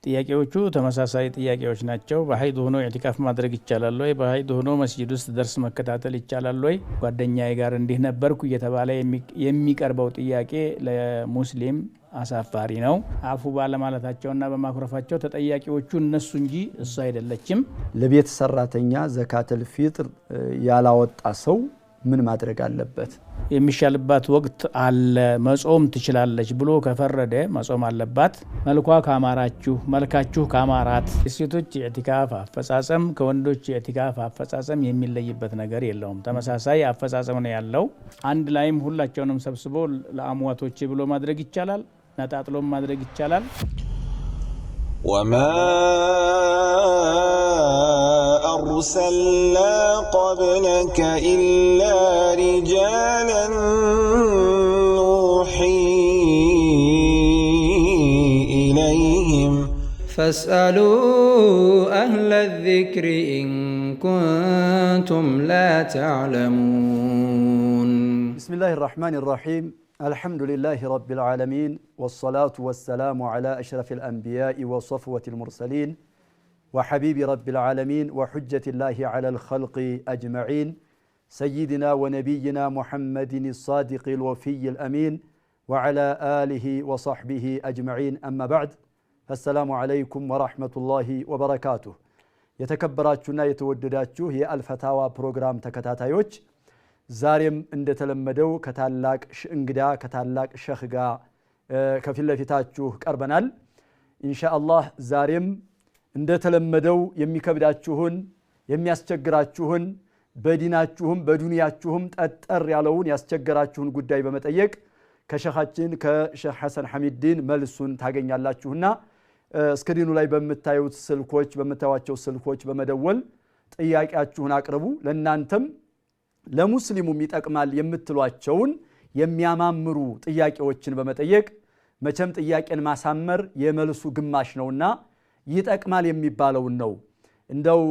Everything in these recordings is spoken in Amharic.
ጥያቄዎቹ ተመሳሳይ ጥያቄዎች ናቸው። በሀይድ ሆኖ ኢዕቲካፍ ማድረግ ይቻላል ወይ? በሀይድ ሆኖ መስጂድ ውስጥ ደርስ መከታተል ይቻላል ወይ? ጓደኛዬ ጋር እንዲህ ነበርኩ እየተባለ የሚቀርበው ጥያቄ ለሙስሊም አሳፋሪ ነው። አፉ ባለማለታቸውና በማኩረፋቸው ተጠያቂዎቹ እነሱ እንጂ እሱ አይደለችም። ለቤት ሰራተኛ ዘካተል ፊጥር ያላወጣ ሰው ምን ማድረግ አለበት? የሚሻልባት ወቅት አለ፣ መጾም ትችላለች ብሎ ከፈረደ መጾም አለባት። መልኳ ካማራችሁ፣ መልካችሁ ካማራት የሴቶች ኢዕቲካፍ አፈጻጸም ከወንዶች ኢዕቲካፍ አፈጻጸም የሚለይበት ነገር የለውም። ተመሳሳይ አፈጻጸም ነው ያለው። አንድ ላይም ሁላቸውንም ሰብስቦ ለአምዋቶች ብሎ ማድረግ ይቻላል፣ ነጣጥሎም ማድረግ ይቻላል። وما أرسلنا قبلك إلا رجالا نوحي إليهم فاسألوا أهل الذكر إن كنتم لا تعلمون. بسم الله الرحمن الرحيم. الحمد لله رب العالمين والصلاة والسلام على أشرف الأنبياء وصفوة المرسلين وحبيب رب العالمين وحجة الله على الخلق أجمعين سيدنا ونبينا محمد الصادق الوفي الأمين وعلى آله وصحبه أجمعين. أما بعد فالسلام عليكم ورحمة الله وبركاته. يتكبراتنا يتودداتشو هي الفتاوى بروغرام تكتاتايوش ዛሬም እንደተለመደው ከታላቅ እንግዳ ከታላቅ ሸህ ጋር ከፊት ለፊታችሁ ቀርበናል። ኢንሻአላህ ዛሬም እንደተለመደው የሚከብዳችሁን የሚያስቸግራችሁን በዲናችሁም በዱንያችሁም ጠጠር ያለውን ያስቸግራችሁን ጉዳይ በመጠየቅ ከሸኻችን ከሸህ ሐሰን ሐሚድን መልሱን ታገኛላችሁና ስክሪኑ ላይ በመታዩት ስልኮች በመታዋቸው ስልኮች በመደወል ጥያቄያችሁን አቅርቡ። ለናንተም ለሙስሊሙም ይጠቅማል የምትሏቸውን የሚያማምሩ ጥያቄዎችን በመጠየቅ መቼም ጥያቄን ማሳመር የመልሱ ግማሽ ነውና ይጠቅማል የሚባለው ነው። እንደው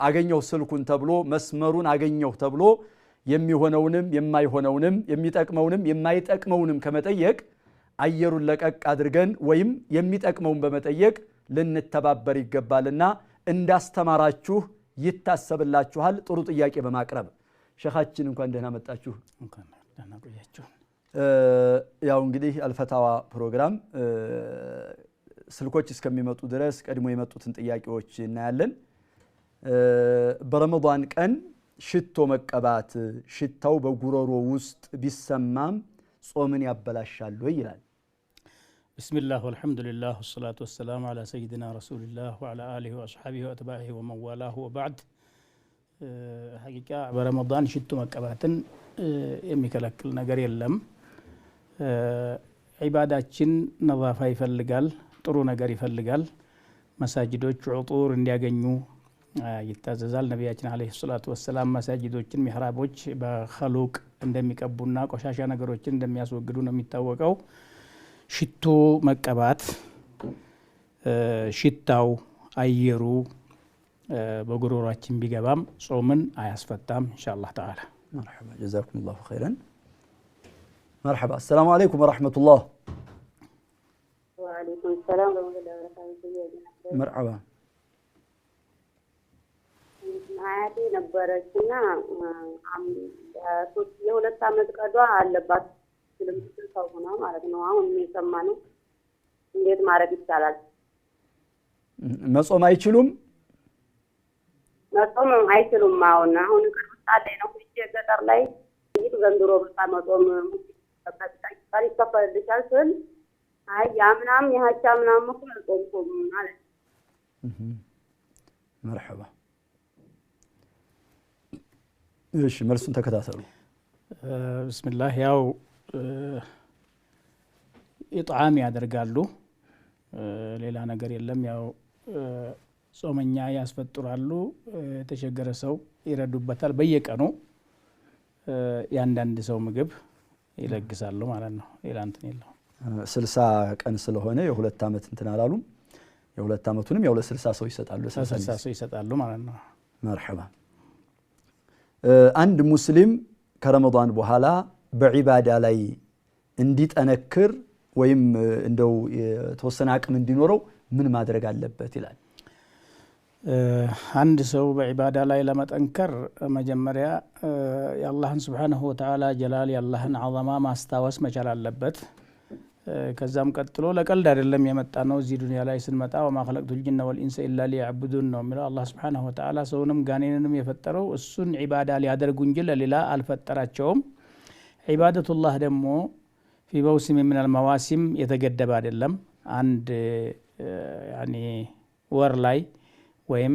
አገኘው ስልኩን ተብሎ መስመሩን አገኘው ተብሎ የሚሆነውንም የማይሆነውንም የሚጠቅመውንም የማይጠቅመውንም ከመጠየቅ አየሩን ለቀቅ አድርገን ወይም የሚጠቅመውን በመጠየቅ ልንተባበር ይገባልና እንዳስተማራችሁ ይታሰብላችኋል ጥሩ ጥያቄ በማቅረብ። ሸኻችን እንኳን ደህና መጣችሁ። እንኳን ደህና ቆያችሁ። ያው እንግዲህ አልፈታዋ ፕሮግራም ስልኮች እስከሚመጡ ድረስ ቀድሞ የመጡትን ጥያቄዎች እናያለን። በረመዳን ቀን ሽቶ መቀባት ሽታው በጉሮሮ ውስጥ ቢሰማም ጾምን ያበላሻል ወይ ይላል። ቢስሚላህ ወልሐምዱሊላህ ወሰላቱ ወሰላሙ ዐላ ሰይድና ረሱሊላህ ወዐላ አሊሂ ወአስሐቢሂ ወአትባዒሂ ወመንዋላሁ ወበዕድ። ሐቂቃ በረመዳን ሽቶ መቀባትን የሚከለክል ነገር የለም። ዒባዳችን ነዛፋ ይፈልጋል፣ ጥሩ ነገር ይፈልጋል። መሳጅዶች ዑጡር እንዲያገኙ ይታዘዛል። ነቢያችን አለይሂ ሰላቱ ወሰላም መሳጅዶችን ሚህራቦች በኸሉቅ እንደሚቀቡና ቆሻሻ ነገሮችን እንደሚያስወግዱ ነው የሚታወቀው። ሽቶ መቀባት ሽታው አየሩ በጉሮሯችን ቢገባም ጾምን አያስፈታም ኢንሻአላህ ተዓላ። مرحبا جزاكم الله خيرا. مرحبا السلام عليكم ورحمة الله. وعليكم السلام ورحمة الله وبركاته. مرحبا. አያቴ ነበረችና የሁለት ዓመት ቀዷ አለባት ስለምትል ሰው ሆና ማለት ነው። አሁን የሰማነው እንዴት ማድረግ ይቻላል? መጾም አይችሉም? መጾም አይችሉም። አሁን ቅርብጣለ ነው ገጠር ላይ ይህ ዘንድሮ በቃ መጾም ተፈጣጣ ይከፈልልሻል ስል አይ ያምናም ያቻ ምናም እኮ አልጾምኩም ማለት مرحبا. እሺ መልሱን ተከታተሉ። ቢስሚላህ ያው ኢጥዓም ያደርጋሉ፣ ሌላ ነገር የለም። ያው ጾመኛ ያስፈጥራሉ፣ የተቸገረ ሰው ይረዱበታል። በየቀኑ ያንዳንድ ሰው ምግብ ይለግሳሉ ማለት ነው። ሌላ እንትን የለው። 60 ቀን ስለሆነ የሁለት ዓመት እንትን አላሉም። የሁለት ዓመቱንም ያው ለ60 ሰው ይሰጣሉ። 60 ሰው ይሰጣሉ ማለት ነው። መርሐባ። አንድ ሙስሊም ከረመዳን በኋላ በዒባዳ ላይ እንዲጠነክር ወይም እንደው የተወሰነ አቅም እንዲኖረው ምን ማድረግ አለበት ይላል? አንድ ሰው በዒባዳ ላይ ለመጠንከር መጀመሪያ የአላህን ስብሓንሁ ወተዓላ ጀላል የአላህን ዐዘማ ማስታወስ መቻል አለበት። ከዛም ቀጥሎ ለቀልድ አይደለም የመጣ ነው። እዚህ ዱንያ ላይ ስንመጣ ወማ ኸለቅቱል ጂነ ወልኢንሰ ኢላ ሊያዕቡዱን ነው የሚለው አላህ ስብሓንሁ ወተዓላ። ሰውንም ጋኔንንም የፈጠረው እሱን ዒባዳ ሊያደርጉ እንጂ ለሌላ አልፈጠራቸውም። ዒባደቱላህ ደግሞ ፊ መውሲም ሚነል መዋሲም የተገደበ አይደለም። አንድ ያኒ ወር ላይ ወይም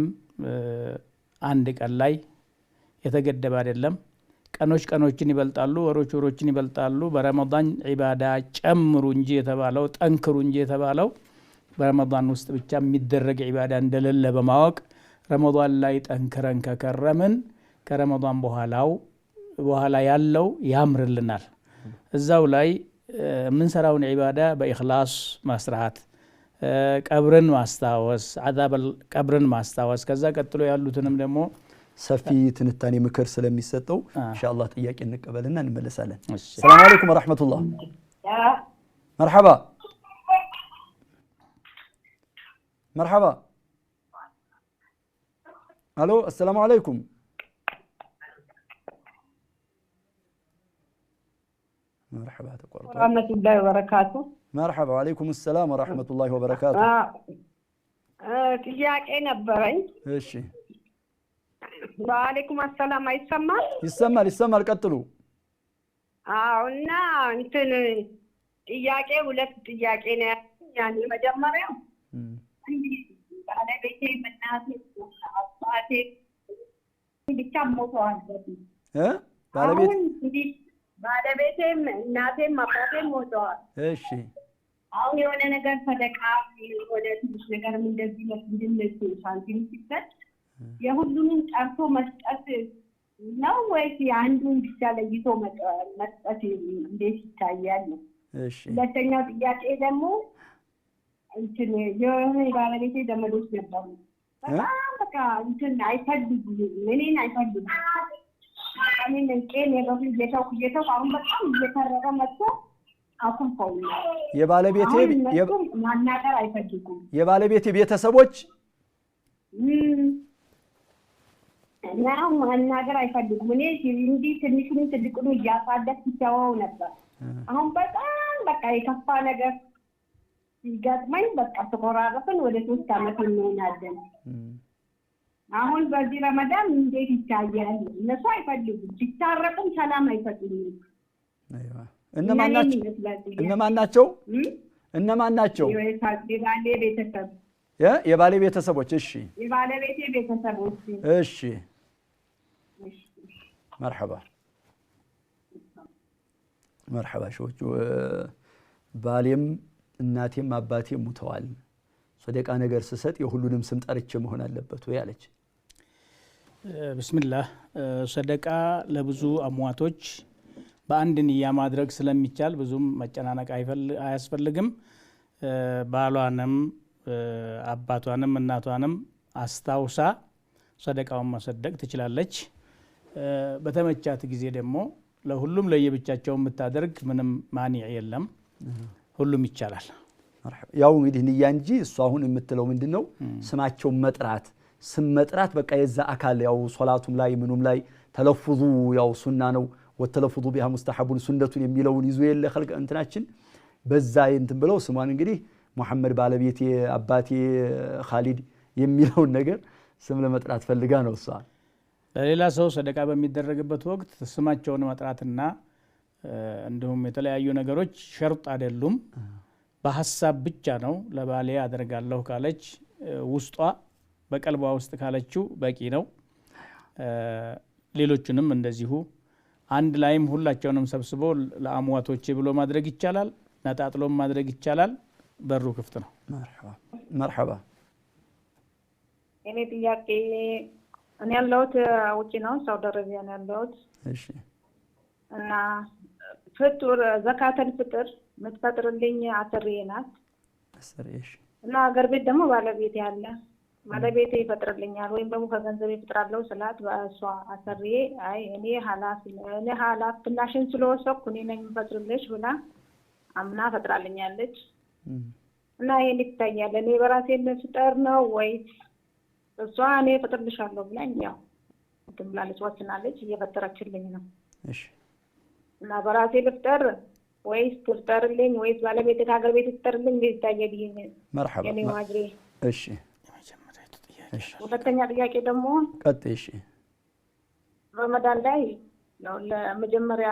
አንድ ቀን ላይ የተገደበ አይደለም። ቀኖች ቀኖችን ይበልጣሉ፣ ወሮች ወሮችን ይበልጣሉ። በረመዳን ዒባዳ ጨምሩ እንጂ የተባለው ጠንክሩ እንጂ የተባለው በረመዳን ውስጥ ብቻ የሚደረግ ዒባዳ እንደሌለ በማወቅ ረመዳን ላይ ጠንክረን ከከረምን ከረመዳን በኋላ ያለው ያምርልናል። እዛው ላይ የምንሰራውን ዒባዳ በኢኽላስ መስራት፣ ቀብርን ማስታወስ፣ ዓዛብ ቀብርን ማስታወስ፣ ከዛ ቀጥሎ ያሉትንም ደግሞ ሰፊ ትንታኔ ምክር ስለሚሰጠው ኢንሻአላህ ጥያቄ እንቀበልና እንመለሳለን። ሰላም አለይኩም ወራህመቱላህ። መርሐባ መርሐባ። አሎ አሰላሙ አለይኩም። መርሐባ ተቋርጧል። ወራህመቱላሂ ወበረካቱ። መርሐባ ወአለይኩም ሰላም ወራህመቱላሂ ወበረካቱ። ጥያቄ ነበረኝ። እሺ ወአለይኩም ሰላም። አይሰማል? ይሰማል ይሰማል፣ ቀጥሉ። አዎ እና እንትን ጥያቄ ሁለት ጥያቄ ነው ያለኝ። መጀመሪያው ባለቤቴ እናቴ አባቴ ብቻ ሞተዋል። ባለቤቴም እናቴም አባቴም ሞተዋል። እሺ አሁን የሆነ ነገር ሰደቃ የሆነ ትንሽ ነገርም እንደዚህ ለምንድነው ሳንቲም ሲሰጥ የሁሉንም ጠርቶ መስጠት ነው ወይስ የአንዱን ብቻ ለይቶ መስጠት እንዴት ይታያል? እሺ ሁለተኛው ጥያቄ ደግሞ እንትን የሆነ ባለቤቴ ዘመዶች ነበሩ። በጣም በቃ እንትን አይፈልጉም፣ እኔን አይፈልጉም። እኔን ቄን የገቡ እየተው አሁን በጣም እየተረረ መጥቶ አኩንፈው የባለቤቴ ማናገር አይፈልጉም። የባለቤቴ ቤተሰቦች እና ማናገር አይፈልጉም። እኔ እንዲህ ትንሹን ትልቁን እያሳደግኩ ሲተወው ነበር። አሁን በጣም በቃ የከፋ ነገር ሲገጥመኝ በቃ ተቆራረፍን። ወደ 3 ዓመት እንሆናለን። አሁን በዚህ ረመዳን እንዴት ይታያል? እነሱ አይፈልጉም፣ ሲታረቁም ሰላም አይፈልጉም። አይዋ እነማን ናቸው? እነማን ናቸው? የባሌ ቤተሰብ የባሌ ቤተሰቦች። እሺ የባለቤቴ ቤተሰቦች። እሺ መርሐባ መርሐባ። ሾቹ ባሌም እናቴም አባቴም ሙተዋል። ሰደቃ ነገር ስሰጥ የሁሉንም ስም ጠርቼ መሆን አለበት ወይ አለች። ብስሚላህ ሰደቃ ለብዙ አሟቶች በአንድ ንያ ማድረግ ስለሚቻል ብዙም መጨናነቅ አያስፈልግም። ባሏንም አባቷንም እናቷንም አስታውሳ ሰደቃውን መሰደቅ ትችላለች። በተመቻት ጊዜ ደግሞ ለሁሉም ለየብቻቸው የምታደርግ ምንም ማኒዕ የለም፣ ሁሉም ይቻላል። ያው እንግዲህ ንያ እንጂ እሱ አሁን የምትለው ምንድነው? ስማቸው መጥራት፣ ስም መጥራት በቃ የዛ አካል ያው ሶላቱም ላይ ምኑም ላይ ተለፉዙ ያው ሱና ነው። ወተለፉዙ ቢሃ ሙስተሐቡን ሱነቱን የሚለውን ይዞ የለ ኸልቅ እንትናችን በዛ እንትን ብለው ስሟን እንግዲህ ሙሐመድ ባለቤቴ አባቴ ኻሊድ የሚለውን ነገር ስም ለመጥራት ፈልጋ ነው እሷ። ለሌላ ሰው ሰደቃ በሚደረግበት ወቅት ስማቸውን መጥራትና እንዲሁም የተለያዩ ነገሮች ሸርጥ አይደሉም። በሐሳብ ብቻ ነው። ለባሌ አደርጋለሁ ካለች ውስጧ በቀልቧ ውስጥ ካለችው በቂ ነው። ሌሎቹንም እንደዚሁ አንድ ላይም ሁላቸውንም ሰብስቦ ለአሟቶቼ ብሎ ማድረግ ይቻላል፣ ነጣጥሎም ማድረግ ይቻላል። በሩ ክፍት ነው። መርሐባ። እኔ ጥያቄ እኔ ያለሁት ውጪ ነው፣ ሳውዲ አረቢያ ነው ያለሁት። እሺ እና ፍጡር ዘካተል ፍጥር የምትፈጥርልኝ አሰሪዬ ናት። አሰሪሽ እና ሀገር ቤት ደግሞ ባለቤቴ አለ። ባለቤቴ ይፈጥርልኛል ወይም ደግሞ ከገንዘብ ይፈጥራለሁ ስላት በእሷ አሰሪዬ አይ እኔ ኃላፊነትሽን ስለወሰድኩ እኔ ነኝ የምፈጥርልሽ ብላ አምና ፈጥራልኛለች። እና ይሄን ይታያል። እኔ በራሴ ልፍጠር ነው ወይስ እሷ እኔ እፈጥርልሻለሁ ብላኝ ያው እንትን ብላለች ወስናለች እየፈጠረችልኝ ነው። እሺ እና በራሴ ልፍጠር ወይስ ትፍጠርልኝ ወይስ ባለቤቴ ከሀገር ቤት ትፍጠርልኝ እንዴት ይታያል? ይሄ መርሐባ የኔ ማጅሬ። እሺ ሁለተኛ ጥያቄ ደግሞ ቀጥይ። እሺ ረመዳን ላይ ነው ለመጀመሪያ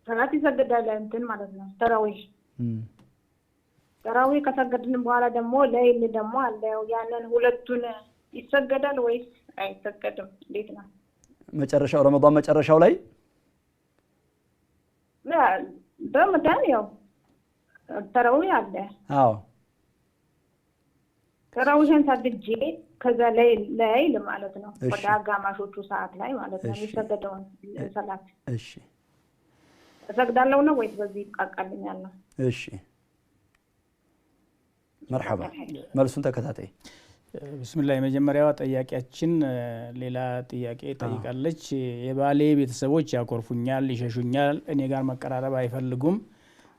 ሰላት ይሰገዳል እንትን ማለት ነው ተራዊህ ተራዊህ ከሰገድን በኋላ ደግሞ ለይል ደግሞ አለ ያንን ሁለቱን ይሰገዳል ወይስ አይሰገድም? እንዴት ነው መጨረሻው ረመዳን መጨረሻው ላይ ረመዳን ያው ተራዊህ አለ። አዎ ተራዊህን ሰግጄ ከዛ ለይል ማለት ነው ወደ አጋማሾቹ ሰዓት ላይ ማለት ነው የሚሰገደውን ሰላት እሺ እሰግዳለሁ ነው ወይስ በዚህ ይቃቃልኛል ነው? እሺ መርሐባ መልሱን ተከታታይ። ቢስሚላህ የመጀመሪያዋ ጠያቂያችን ሌላ ጥያቄ ጠይቃለች። የባሌ ቤተሰቦች ያኮርፉኛል፣ ይሸሹኛል፣ እኔ ጋር መቀራረብ አይፈልጉም፣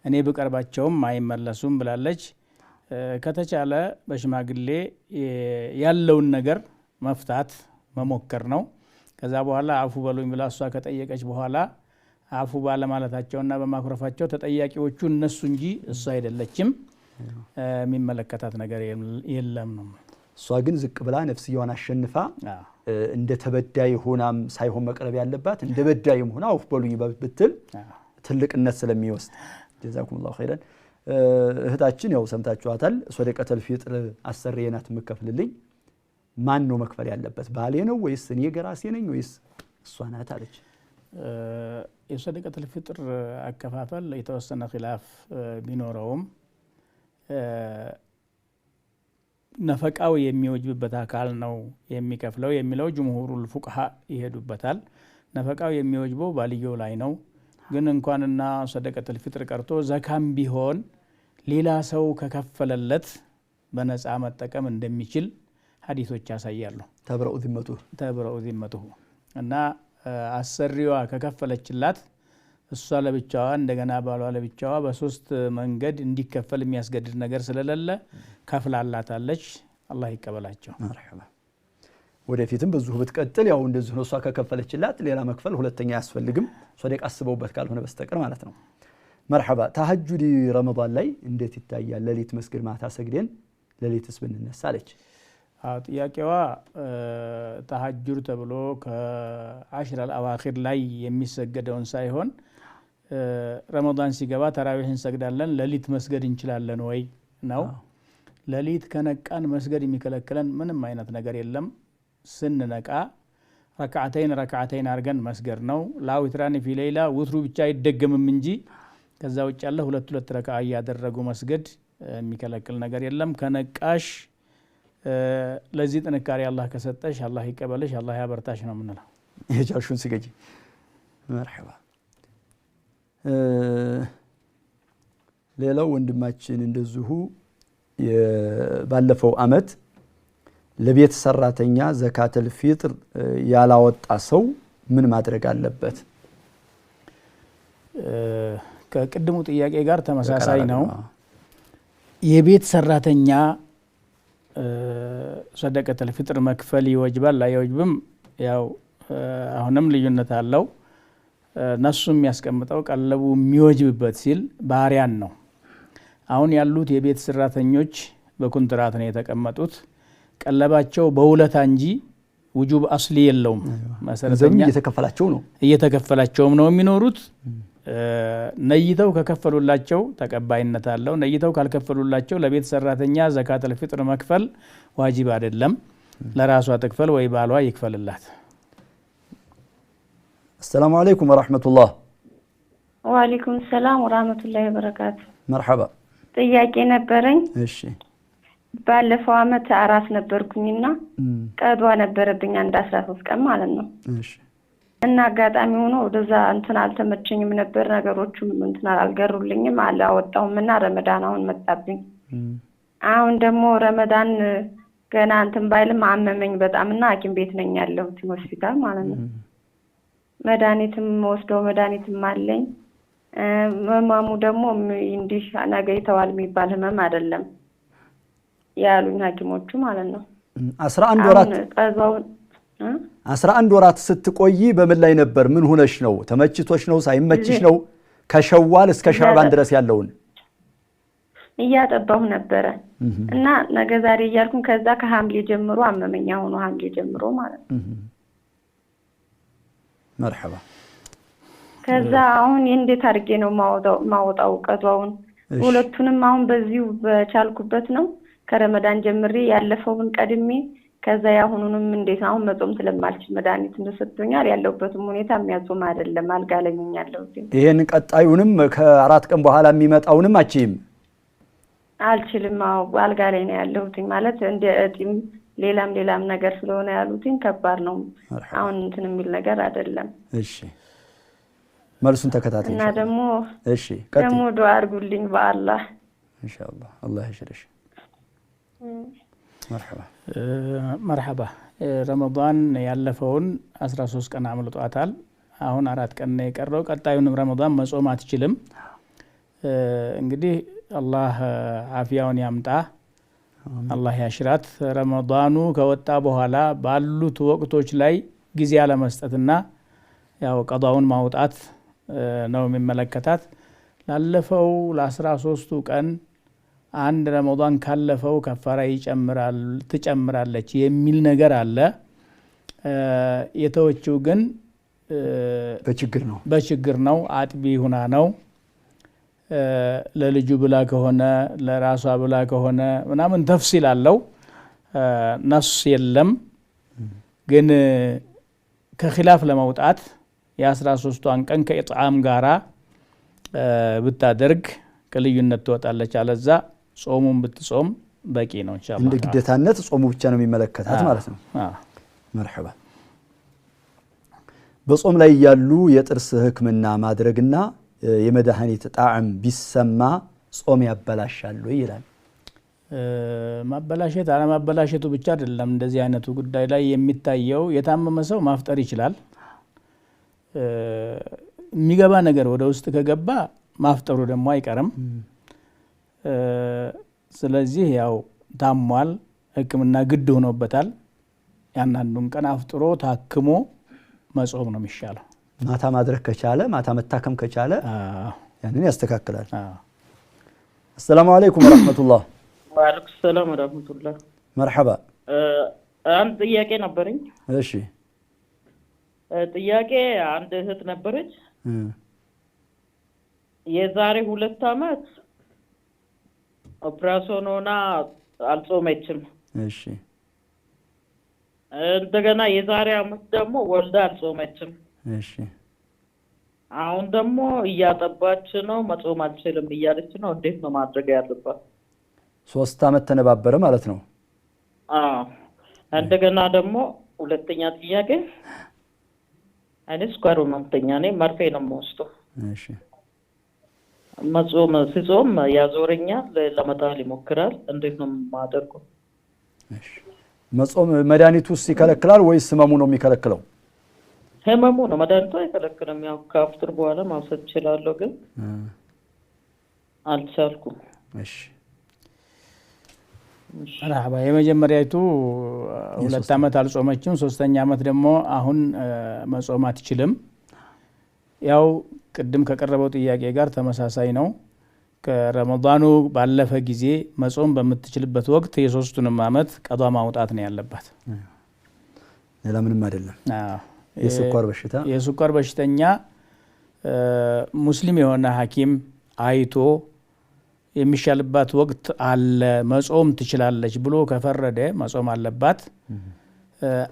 እኔ ብቀርባቸውም አይመለሱም ብላለች። ከተቻለ በሽማግሌ ያለውን ነገር መፍታት መሞከር ነው። ከዛ በኋላ አፉ በሉኝ ብላ እሷ ከጠየቀች በኋላ አፉ ባለማለታቸውና በማኩረፋቸው ተጠያቂዎቹ እነሱ እንጂ እሷ አይደለችም። የሚመለከታት ነገር የለም ነው። እሷ ግን ዝቅ ብላ ነፍስያዋን አሸንፋ እንደ ተበዳይ ሆናም ሳይሆን መቅረብ ያለባት እንደ በዳይም ሆና አፉ በሉኝ ብትል ትልቅነት ስለሚወስድ ጀዛኩሙላሁ ኸይረን። እህታችን ያው ሰምታችኋታል። ሶደቀተል ፊጥር አሰሪዬ ናት የምከፍልልኝ። ማን ነው መክፈል ያለበት? ባሌ ነው ወይስ እኔ ገራሴ ነኝ ወይስ እሷ ናት አለች። የሶደቀተል ፊጥር አከፋፈል የተወሰነ ኺላፍ ቢኖረውም ነፈቃው የሚወጅብበት አካል ነው የሚከፍለው የሚለው ጅምሁሩል ፉቅሃ ይሄዱበታል። ነፈቃው የሚወጅበው ባልየው ላይ ነው። ግን እንኳንና ሰደቀተል ፊጥር ቀርቶ ዘካም ቢሆን ሌላ ሰው ከከፈለለት በነፃ መጠቀም እንደሚችል ሐዲሶች ያሳያሉ። ተብረኡ ዚመቱሁ እና አሰሪዋ ከከፈለችላት እሷ ለብቻዋ እንደገና ባሏ ለብቻዋ በሶስት መንገድ እንዲከፈል የሚያስገድድ ነገር ስለሌለ ከፍላላታለች። አላህ ይቀበላቸው። መርሐባ ወደፊትም ብዙ ብትቀጥል ያው እንደዚህ ነው። እሷ ከከፈለችላት ሌላ መክፈል ሁለተኛ አያስፈልግም፣ ሶደቅ አስበውበት ካልሆነ በስተቀር ማለት ነው። መርሐባ ተሐጁድ ረመዳን ላይ እንዴት ይታያል? ሌሊት መስገድ ማታ ሰግደን ሌሊትስ ብንነሳ አለች። ጥያቄዋ ተሐጁድ ተብሎ ከአሽር አልአዋኺር ላይ የሚሰገደውን ሳይሆን ረመዳን ሲገባ ተራዊህ እንሰግዳለን ሌሊት መስገድ እንችላለን ወይ ነው። ሌሊት ከነቃን መስገድ የሚከለክለን ምንም አይነት ነገር የለም። ስንነቃ ረክዓተይን አድርገን መስገድ ነው። ላዊትራኒ ፊ ሌይላ ውትሩ ብቻ አይደገምም እንጂ ከዛ ውጭ ያለ ሁለት ረክዓ እያደረጉ መስገድ የሚከለክል ነገር የለም። ከነቃሽ ለዚህ ጥንካሬ አላህ ከሰጠሽ አላህ ይቀበልሽ፣ አላህ ያበርታሽ ነው የምንለው። የቻልሽውን ስገጂ። መርሐባ ሌላው ወንድማችን እንደዚሁ ባለፈው አመት ለቤት ሰራተኛ ዘካተል ፊጥር ያላወጣ ሰው ምን ማድረግ አለበት? ከቅድሙ ጥያቄ ጋር ተመሳሳይ ነው። የቤት ሰራተኛ ሰደቀተል ፊጥር መክፈል ይወጅባል አይወጅብም? ያው አሁንም ልዩነት አለው። ነሱ የሚያስቀምጠው ቀለቡ የሚወጅብበት ሲል ባሪያን ነው። አሁን ያሉት የቤት ሰራተኞች በኮንትራት ነው የተቀመጡት። ቀለባቸው በውለታ እንጂ ውጁብ አስሊ የለውም። መሰረተኛ እየተከፈላቸውም ነው የሚኖሩት። ነይተው ከከፈሉላቸው ተቀባይነት አለው። ነይተው ካልከፈሉላቸው ለቤት ሰራተኛ ዘካተል ፊጥር መክፈል ዋጅብ አይደለም። ለራሷ ትክፈል ወይ ባሏ ይክፈልላት። السلام عليكم ورحمة الله. وعليكم السلام ورحمة الله وبركاته. مرحبا. ጥያቄ ነበረኝ። እሺ ባለፈው አመት አራስ ነበርኩኝና ቀዷ ነበረብኝ አንድ 13 ቀን ማለት ነው። እሺ እና አጋጣሚ ሆኖ ወደዛ እንትን አልተመቸኝም ነበር። ነገሮቹም እንትን አልገሩልኝም አላወጣሁምና ረመዳን አሁን መጣብኝ። አሁን ደግሞ ረመዳን ገና እንትን ባይልም አመመኝ በጣምና ሐኪም ቤት ነኝ ያለሁት ሆስፒታል ማለት ነው። መድኃኒትም ወስደው መድኃኒትም አለኝ ህመሙ ደግሞ እንዲህ ነገ ይተዋል የሚባል ህመም አይደለም ያሉኝ ሐኪሞቹ ማለት ነው። 11 ወራት ቀዛውን 11 ወራት ስትቆይ በምን ላይ ነበር? ምን ሆነሽ ነው? ተመችቶሽ ነው? ሳይመችሽ ነው? ከሸዋል እስከ ሻዕባን ድረስ ያለውን እያጠባሁ ነበረ እና ነገ ዛሬ እያልኩኝ ከዛ ከሐምሌ ጀምሮ አመመኛ ሆኖ ሐምሌ ጀምሮ ማለት ነው። መርሐባ። ከዛ አሁን እንዴት አድርጌ ነው ማውጣው ቀዷውን? ሁለቱንም አሁን በዚሁ በቻልኩበት ነው ከረመዳን ጀምሬ ያለፈውን ቀድሜ ከዛ ያሁኑንም እንዴት አሁን መጾም ስለማልችል መድኃኒት እንደሰጥቶኛል ያለውበትም ሁኔታ የሚያጾም አይደለም አልጋ ላይ ነኝ ያለሁት። ይሄን ቀጣዩንም ከ4 ቀን በኋላ የሚመጣውንም አችይም አልችልም። አልጋ ላይ ነው ያለሁት ማለት እንደ እጢም ሌላም ነገር ስለሆነ ያሉትኝ ከባድ ነው። አሁን እንትን የሚል ነገር አይደለም። እሺ መልሱን ተከታተይ እና ደግሞ ዱዓ አድርጉልኝ በአላህ ኢንሻአላህ አላህ ይሽርሽ። መርሐባ። ረመዳን ያለፈውን 13 ቀን አምልጧታል። አሁን 4 ቀን ነው የቀረው። ቀጣዩንም ረመዳን መጾም አትችልም። እንግዲህ አላህ አፊያውን ያምጣ፣ አላህ ያሽራት። ረመዳኑ ከወጣ በኋላ ባሉት ወቅቶች ላይ ጊዜ አለመስጠትና ያው ቀዷውን ማውጣት ነው የሚመለከታት። ላለፈው ለ13ቱ ቀን አንድ ረመዳን ካለፈው ከፋራ ትጨምራለች የሚል ነገር አለ። የተወችው ግን በችግር ነው፣ አጥቢ ሁና ነው። ለልጁ ብላ ከሆነ ለራሷ ብላ ከሆነ ምናምን ተፍሲል አለው፣ ነስ የለም። ግን ከኺላፍ ለመውጣት የ13ቷን ቀን ከኢጥዓም ጋራ ብታደርግ ከልዩነት ትወጣለች። አለዛ ጾሙን ብትጾም በቂ ነው ኢንሻአላህ። እንደ ግዴታነት ጾሙ ብቻ ነው የሚመለከታት ማለት ነው። መርሐባ። በጾም ላይ ያሉ የጥርስ ህክምና ማድረግና የመድኃኒት ጣዕም ቢሰማ ጾም ያበላሻሉ ይላል። ማበላሸት አለማበላሸቱ ብቻ አይደለም እንደዚህ አይነቱ ጉዳይ ላይ የሚታየው። የታመመ ሰው ማፍጠር ይችላል። የሚገባ ነገር ወደ ውስጥ ከገባ ማፍጠሩ ደግሞ አይቀርም። ስለዚህ ያው ታሟል፣ ህክምና ግድ ሆኖበታል። ያንዳንዱን ቀን አፍጥሮ ታክሞ መጾም ነው የሚሻለው። ማታ ማድረግ ከቻለ ማታ መታከም ከቻለ ያንን ያስተካክላል። አሰላሙ አለይኩም ወራህመቱላህ። ወአለይኩም ሰላም ወራህመቱላህ። መርሐባ። አንድ ጥያቄ ነበረኝ። እሺ ጥያቄ አንድ እህት ነበረች የዛሬ 2 አመት ኦፕራሲዮን ሆና አልጾመችም። እሺ እንደገና የዛሬ አመት ደግሞ ወልዳ አልጾመችም። እሺ አሁን ደግሞ እያጠባች ነው፣ መጾም አልችልም እያለች ነው። እንዴት ነው ማድረግ ያለባት? 3 አመት ተነባበረ ማለት ነው። እንደገና ደግሞ ሁለተኛ ጥያቄ እኔ ስኳር ህመምተኛ ነኝ፣ መርፌ ነው የምወስደው። እሺ መጾም ሲጾም ያዞረኛል፣ ለመጣል ይሞክራል። እንዴት ነው ማደርገው? እሺ መጾም መድኃኒቱስ ይከለክላል ወይስ ህመሙ ነው የሚከለክለው? ህመሙ ነው፣ መድኃኒቱ አይከለክልም። ያው ከአፍጥር በኋላ ማውሰድ እችላለሁ፣ ግን አልቻልኩም። እሺ መርሐባ። የመጀመሪያይቱ 2 አመት አልጾመችም፣ 3ኛ አመት ደግሞ አሁን መጾም አትችልም። ያው ቅድም ከቀረበው ጥያቄ ጋር ተመሳሳይ ነው። ከረመዳኑ ባለፈ ጊዜ መጾም በምትችልበት ወቅት የ3ቱንም አመት ቀዷ ማውጣት ነው ያለባት። ሌላ ምንም አይደለም። የስኳር በሽተኛ ሙስሊም የሆነ ሐኪም አይቶ የሚሻልባት ወቅት አለ መጾም ትችላለች ብሎ ከፈረደ መጾም አለባት።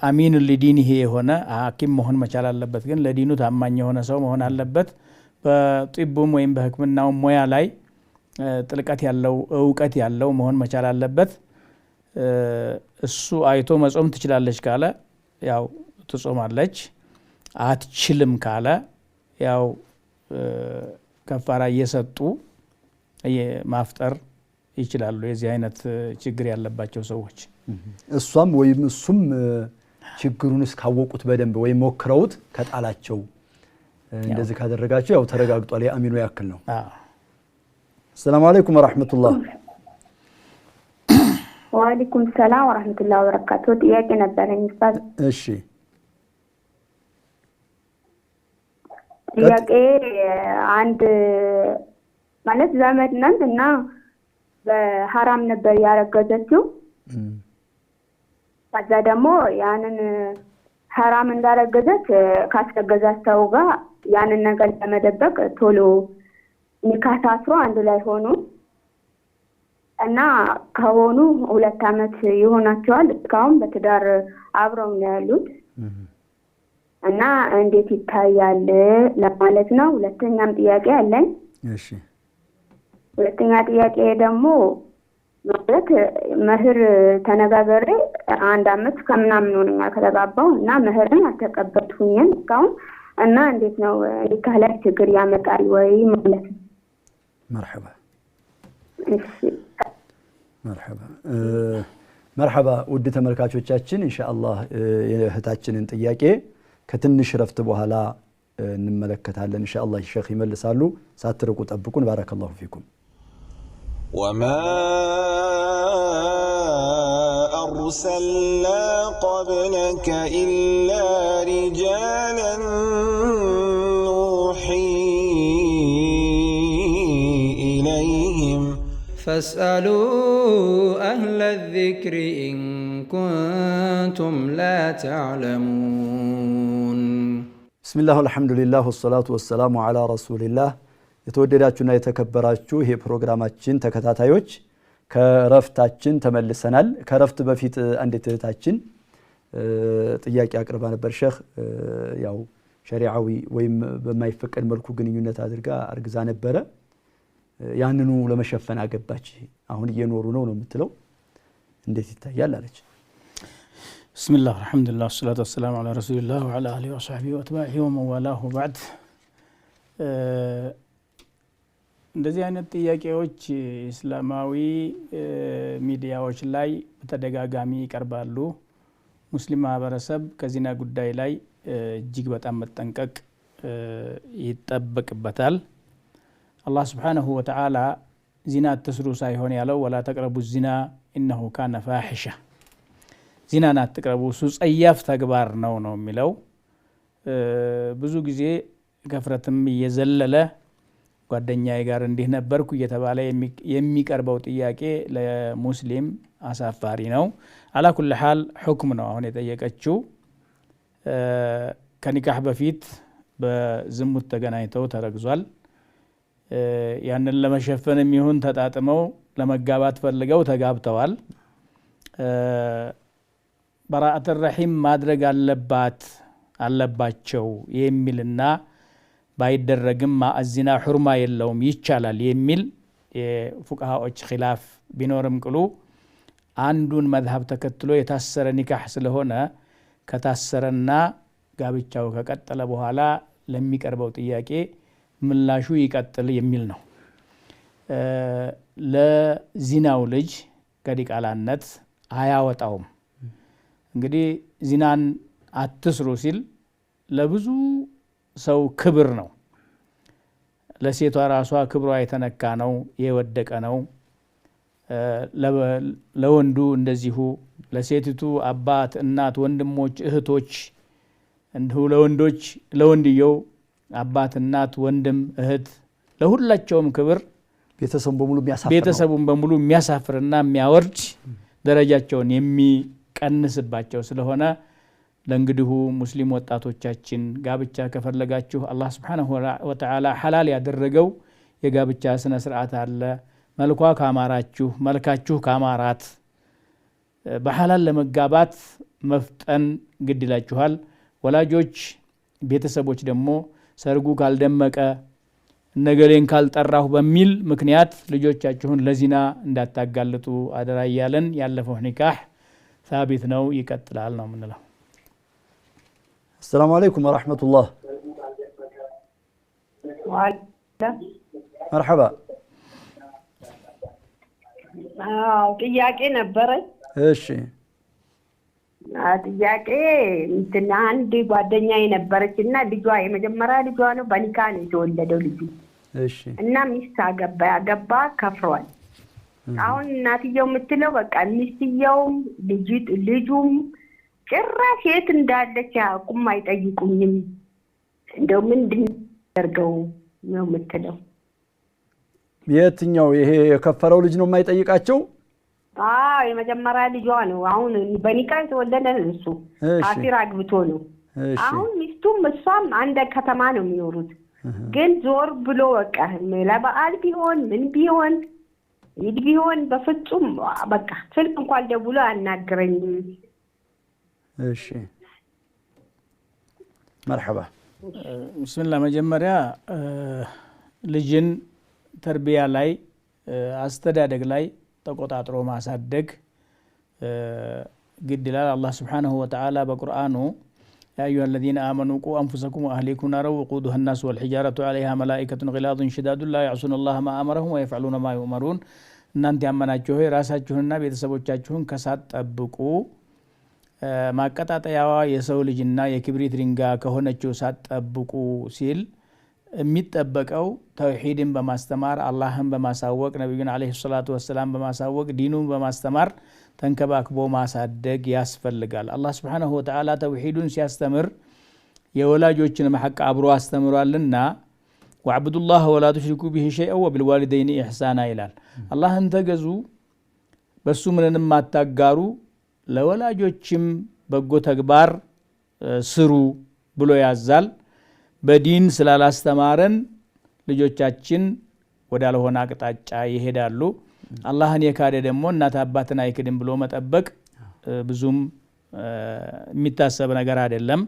አሚን ለዲኒሂ የሆነ ሐኪም መሆን መቻል አለበት። ግን ለዲኑ ታማኝ የሆነ ሰው መሆን አለበት። በጢቡም ወይም በህክምናው ሙያ ላይ ጥልቀት ያለው እውቀት ያለው መሆን መቻል አለበት። እሱ አይቶ መጾም ትችላለች ካለ ያው ትጾማለች። አትችልም ካለ ያው ከፋራ እየሰጡ ማፍጠር ይችላሉ የዚህ አይነት ችግር ያለባቸው ሰዎች። እሷም ወይም እሱም ችግሩን እስካወቁት በደንብ ወይም ሞክረውት ከጣላቸው እንደዚህ ካደረጋችሁ ያው ተረጋግጧል የአሚኑ ያክል ነው السلام عليكم ورحمة الله وعليكم السلام ورحمة الله وبركاته ጥያቄ ነበረኝ ኡስታዝ እሺ ጥያቄ አንድ ማለት ዘመድ ነን እና በሐራም ነበር ያረገዘችው ከዛ ደግሞ ያንን ሐራም እንዳረገዘች ካስረገዛት ሰው ጋር ያንን ነገር ለመደበቅ ቶሎ ኒካህ ታስሮ አንድ ላይ ሆኑ እና ከሆኑ 2 አመት ይሆናቸዋል እስካሁን በትዳር አብረው ነው ያሉት እና እንዴት ይታያል ለማለት ነው ሁለተኛም ጥያቄ አለኝ እሺ ሁለተኛ ጥያቄ ደግሞ ማለት መህር ተነጋገረ 1 አመት ከምናምን ሆነኛል ከተጋባው እና መህርን አልተቀበልኩኝም እስካሁን እና እንዴት ነው ኒካህ ላይ ችግር ያመጣል ወይ ማለት ነው مرحبا مرحبا ውድ ተመልካቾቻችን ኢንሻአላህ የእህታችንን ጥያቄ ከትንሽ ረፍት በኋላ እንመለከታለን ኢንሻአላህ ሼክ ይመልሳሉ ሳትርቁ ጠብቁን ባረከላሁ ፊኩም وما أرسلنا قبلك إلا رجالا نوحي إليهم فاسألوا أهل الذكر إن كنتم لا تعلمون بسم الله والحمد لله والصلاة والسلام على رسول الله የተወደዳችሁና የተከበራችሁ ይሄ ፕሮግራማችን ተከታታዮች ከረፍታችን ተመልሰናል ከረፍት በፊት አንዲት እህታችን ጥያቄ አቅርባ ነበር ሼክ ያው ሸሪዓዊ ወይም በማይፈቀድ መልኩ ግንኙነት አድርጋ አርግዛ ነበረ ያንኑ ለመሸፈን አገባች አሁን እየኖሩ ነው የምትለው እንዴት ይታያል አለች بسم الله الحمد لله والصلاة والسلام على رسول الله وعلى آله وصحبه وأتباعه ومن والاه بعد እንደዚህ አይነት ጥያቄዎች እስላማዊ ሚዲያዎች ላይ በተደጋጋሚ ይቀርባሉ ሙስሊም ማህበረሰብ ከዚና ጉዳይ ላይ እጅግ በጣም መጠንቀቅ ይጠበቅበታል አላህ Subhanahu Wa Ta'ala ዚና አትስሩ ሳይሆን ያለው ወላ ተቅረቡ ዚና انه كان فاحشه ዚናን አትቅረቡ እሱ ጸያፍ ተግባር ነው የሚለው ብዙ ጊዜ ከፍረትም እየዘለለ ጓደኛዬ ጋር እንዲህ ነበርኩ እየተባለ የሚቀርበው ጥያቄ ለሙስሊም አሳፋሪ ነው አላ ኩል ሐል ሁክም ነው አሁን የጠየቀችው ከኒካህ በፊት በዝሙት ተገናኝተው ተረግዟል ያንን ለመሸፈንም ይሁን ተጣጥመው ለመጋባት ፈልገው ተጋብተዋል በራአት الرحيم ማድረግ አለባቸው የሚልና ባይደረግም ማአዚና ሁርማ የለውም ይቻላል የሚል የፉቃሃዎች ኺላፍ ቢኖርም ቅሉ አንዱን መዝሐብ ተከትሎ የታሰረ ኒካህ ስለሆነ ከታሰረና ጋብቻው ከቀጠለ በኋላ ለሚቀርበው ጥያቄ ምላሹ ይቀጥል የሚል ነው ለዚናው ልጅ ከዲቃላነት አያወጣውም እንግዲህ ዚናን አትስሩ ሲል ለብዙ ሰው ክብር ነው ለሴቷ ራሷ ክብሯ የተነካ ነው የወደቀ ነው ለወንዱ እንደዚሁ ለሴቲቱ አባት እናት ወንድሞች እህቶች እንዲሁ ለወንዶች ለወንድየው አባት እናት ወንድም እህት ለሁላቸውም ክብር ቤተሰቡን በሙሉ የሚያሳፍርና የሚያወርድ ደረጃቸውን የሚቀንስባቸው ስለሆነ ለእንግዲሁ ሙስሊም ወጣቶቻችን ጋብቻ ከፈለጋችሁ አላህ Subhanahu Wa Ta'ala ሐላል ያደረገው የጋብቻ ስነ ስርዓት አለ መልኳ ካማራችሁ መልካችሁ ካማራት በሐላል ለመጋባት መፍጠን ግድ ይላችኋል ወላጆች ቤተሰቦች ደግሞ ሰርጉ ካልደመቀ ነገሌን ካልጠራሁ በሚል ምክንያት ልጆቻችሁን ለዚና እንዳታጋልጡ አደራ ይያለን ያለፈው ኒካህ ثابت ነው ይቀጥላል ነው ምንለው السلام عليكم ورحمة الله مرحبا ጥያቄ ነበረ እሺ ጥያቄ እንትና አንድ ጓደኛ የነበረችና ልጇ የመጀመሪያ ልጇ ነው በኒካ ነው የተወለደው ልጁ። እሺ እና ሚስት አገባ ከፍሯል። አሁን እናትየው የምትለው በቃ ሚስትየውም ልጁም ጭራሽ የት እንዳለች አያውቁም፣ አይጠይቁኝም። እንደው ምንድን ያደርገው ነው የምትለው። የትኛው ይሄ የከፈረው ልጅ ነው የማይጠይቃቸው? የመጀመሪያ ልጇ ነው። አሁን በኒካ የተወለደ እሱ ካፊር አግብቶ ነው። አሁን ሚስቱም እሷም አንድ ከተማ ነው የሚኖሩት። ግን ዞር ብሎ በቃ ለበዓል ቢሆን ምን ቢሆን ኢድ ቢሆን በፍጹም በቃ ስልክ እንኳን ደውሎ አናግረኝም። እሺ መርሐባ። ብስሚላህ መጀመሪያ ልጅን ተርቢያ ላይ አስተዳደግ ላይ ተቆጣጥሮ ማሳደግ ግድ ይላል። አላህ ስብሓነሁ ወተዓላ በቁርአኑ ያ አዩሃ አለዚነ አመኑ ቁ አንፉሰኩም ወአህሊኩም ናረን ወቁዱሃ ናሱ ወልሒጃረቱ ዐለይሃ መላኢከቱን ጊላዙን ሽዳዱን ላ ያዕሱነ አላህ ማ አመረሁም ወየፍዐሉነ ማ ዩእመሩን። እናንተ ያመናችሁ ሆይ ራሳችሁንና ቤተሰቦቻችሁን ከሳት ጠብቁ። ማቀጣጠያዋ የሰው ልጅና የክብሪት ድንጋይ ከሆነችው ሳት ጠብቁ ሲል የሚጠበቀው ተውሂድን በማስተማር አላህን በማሳወቅ ነብዩን አለይሂ ሰላቱ ወሰላም በማሳወቅ ዲኑን በማስተማር ተንከባክቦ ማሳደግ ያስፈልጋል። አላህ Subhanahu Wa Ta'ala ተውሂዱን ሲያስተምር የወላጆችን ሐቅ አብሮ አስተምሯልና ወዕቡዱላህ ወላ ትሽሪኩ ቢሂ ሸይአን ወቢልዋሊደይኒ ኢሕሳና ይላል። አላህን ተገዙ በሱ ምንንም አታጋሩ ለወላጆችም በጎ ተግባር ስሩ ብሎ ያዛል። በዲን ስላላስተማረን ልጆቻችን ወዳልሆነ አቅጣጫ ይሄዳሉ። አላህን የካደ ደግሞ እናት አባትን አይክድም ብሎ መጠበቅ ብዙም የሚታሰብ ነገር አይደለም።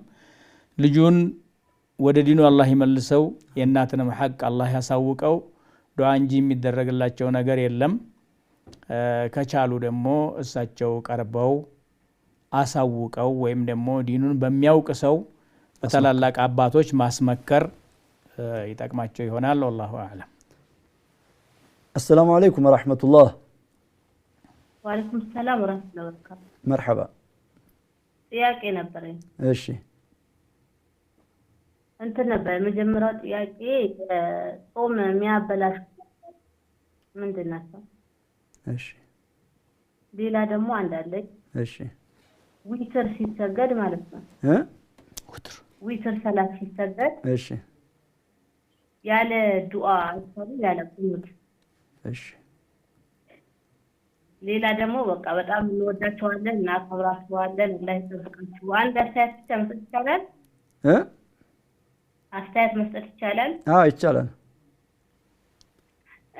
ልጁን ወደ ዲኑ አላህ ይመልሰው፣ የእናትንም ሐቅ አላህ ያሳውቀው። ዱዓ እንጂ የሚደረግላቸው ነገር የለም። ከቻሉ ደግሞ እሳቸው ቀርበው አሳውቀው ወይም ደግሞ ዲኑን በሚያውቅ ሰው በተላላቅ አባቶች ማስመከር ይጠቅማቸው ይሆናል። ወላሁ አዕለም። አሰላሙ አለይኩም ወራህመቱላህ። ወአለይኩም ሰላም ወራህመቱላሂ ወበረካቱ። መርሐባ። ጥያቄ ነበረኝ። እሺ እንትን ነበር የመጀመሪያው ጥያቄ ጾም የሚያበላሽ ምንድን ናቸው? እሺ ሌላ ደግሞ አንዳለች። እሺ ዊትር ሲሰገድ ማለት ነው ዊትር ሰላት ሲሰገድ እሺ ያለ ዱዓ አይሰሩ ያለ ቁኑት። እሺ ሌላ ደግሞ በቃ በጣም እንወዳቸዋለን እና አከብራቸዋለን አላህ ይጠብቃችሁ። አንድ አስተያየት ብቻ መስጠት ይቻላል? አስተያየት መስጠት ይቻላል? አዎ ይቻላል።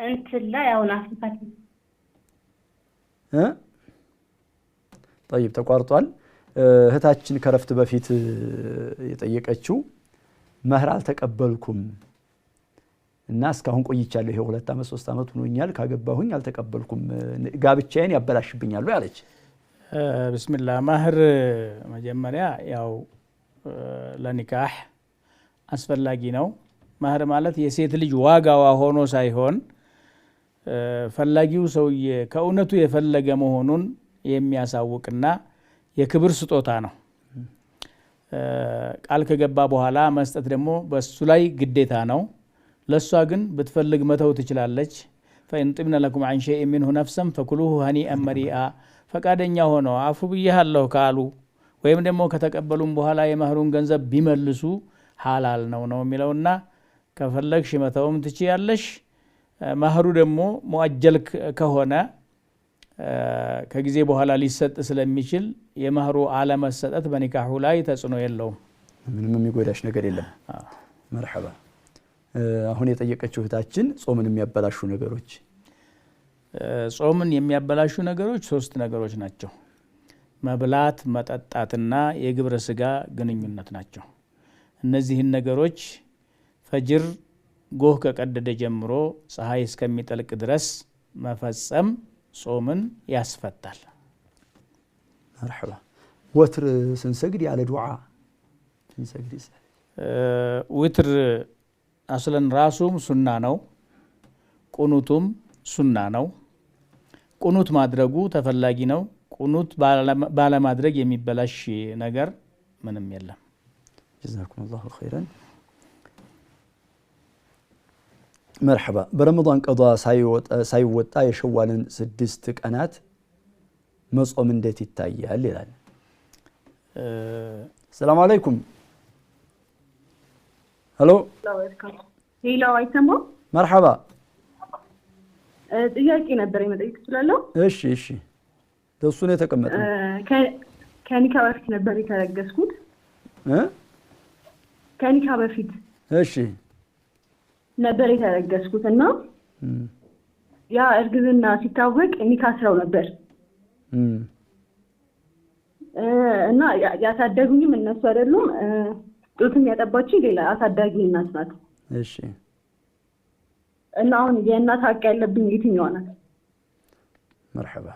እንትን ላይ አሁን አፍሪካ طيب ተቋርጧል። እህታችን ከረፍት በፊት የጠየቀችው መህር አልተቀበልኩም እና እስካሁን ቆይቻለሁ፣ ይሄ 2 ዓመት 3 ዓመት ሆኖኛል፣ ካገባሁኝ አልተቀበልኩም፣ ጋብቻዬን ያበላሽብኛል ያለች። ቢስሚላህ መህር መጀመሪያ ያው ለኒካህ አስፈላጊ ነው። መህር ማለት የሴት ልጅ ዋጋዋ ሆኖ ሳይሆን ፈላጊው ሰውዬ ከእውነቱ የፈለገ መሆኑን የሚያሳውቅና የክብር ስጦታ ነው። ቃል ከገባ በኋላ መስጠት ደግሞ በሱ ላይ ግዴታ ነው። ለሷ ግን ብትፈልግ መተው ትችላለች። فإن طبن لكم عن شيء منه نفسا فكلوه هنيئا مريئا ፈቃደኛ ሆነው አፉ ብያለሁ ካሉ ወይም ደግሞ ከተቀበሉም በኋላ የመህሩን ገንዘብ ቢመልሱ ሐላል ነው የሚለውና ከፈለግሽ መተውም ትችያለሽ። መህሩ ደግሞ ሙአጀል ከሆነ ከጊዜ በኋላ ሊሰጥ ስለሚችል የመህሩ አለመሰጠት በኒካሁ ላይ ተጽዕኖ የለውም። ምንም የሚጎዳሽ ነገር የለም። መርሐባ። አሁን የጠየቀችው እህታችን ጾምን የሚያበላሹ ነገሮች ጾምን የሚያበላሹ ነገሮች 3 ነገሮች ናቸው። መብላት፣ መጠጣትና የግብረ ስጋ ግንኙነት ናቸው። እነዚህን ነገሮች ፈጅር ጎህ ከቀደደ ጀምሮ ፀሐይ እስከሚጠልቅ ድረስ መፈጸም ጾምን ያስፈታል። መርሐባ። ወትር ስንሰግድ ያለ ዱዓ ስንሰግድ ወትር አስለን ራሱም ሱና ነው፣ ቁኑቱም ሱና ነው። ቁኑት ማድረጉ ተፈላጊ ነው። ቁኑት ባለማድረግ የሚበላሽ ነገር ምንም የለም። ጀዛኩሙላሁ ኸይረን። መርሐባ። በረመዳን ቀዷ ሳይወጣ የሸዋልን 6 ቀናት መጾም እንዴት ይታያል ይላል። ሰላም አለይኩም። ሄሎ ሄሎ፣ አይሰማም? መርሐባ። ጥያቄ ነበር መጠየቅ እችላለሁ? እሺ። ለሱ ነው የተቀመጠው። ከኒካ በፊት ነበር የተረገዝኩት። ከኒካ በፊት እሺ ነበር የተረገዝኩት እና ያ እርግዝና ሲታወቅ ኒካ አስረው ነበር እና ያሳደጉኝም እነሱ አይደሉም። ጡትም ያጠባችኝ ሌላ አሳዳጊ እናት ናት። እሺ። እና አሁን የእናት ሀቅ ያለብኝ የትኛዋ ናት? መርሐባ።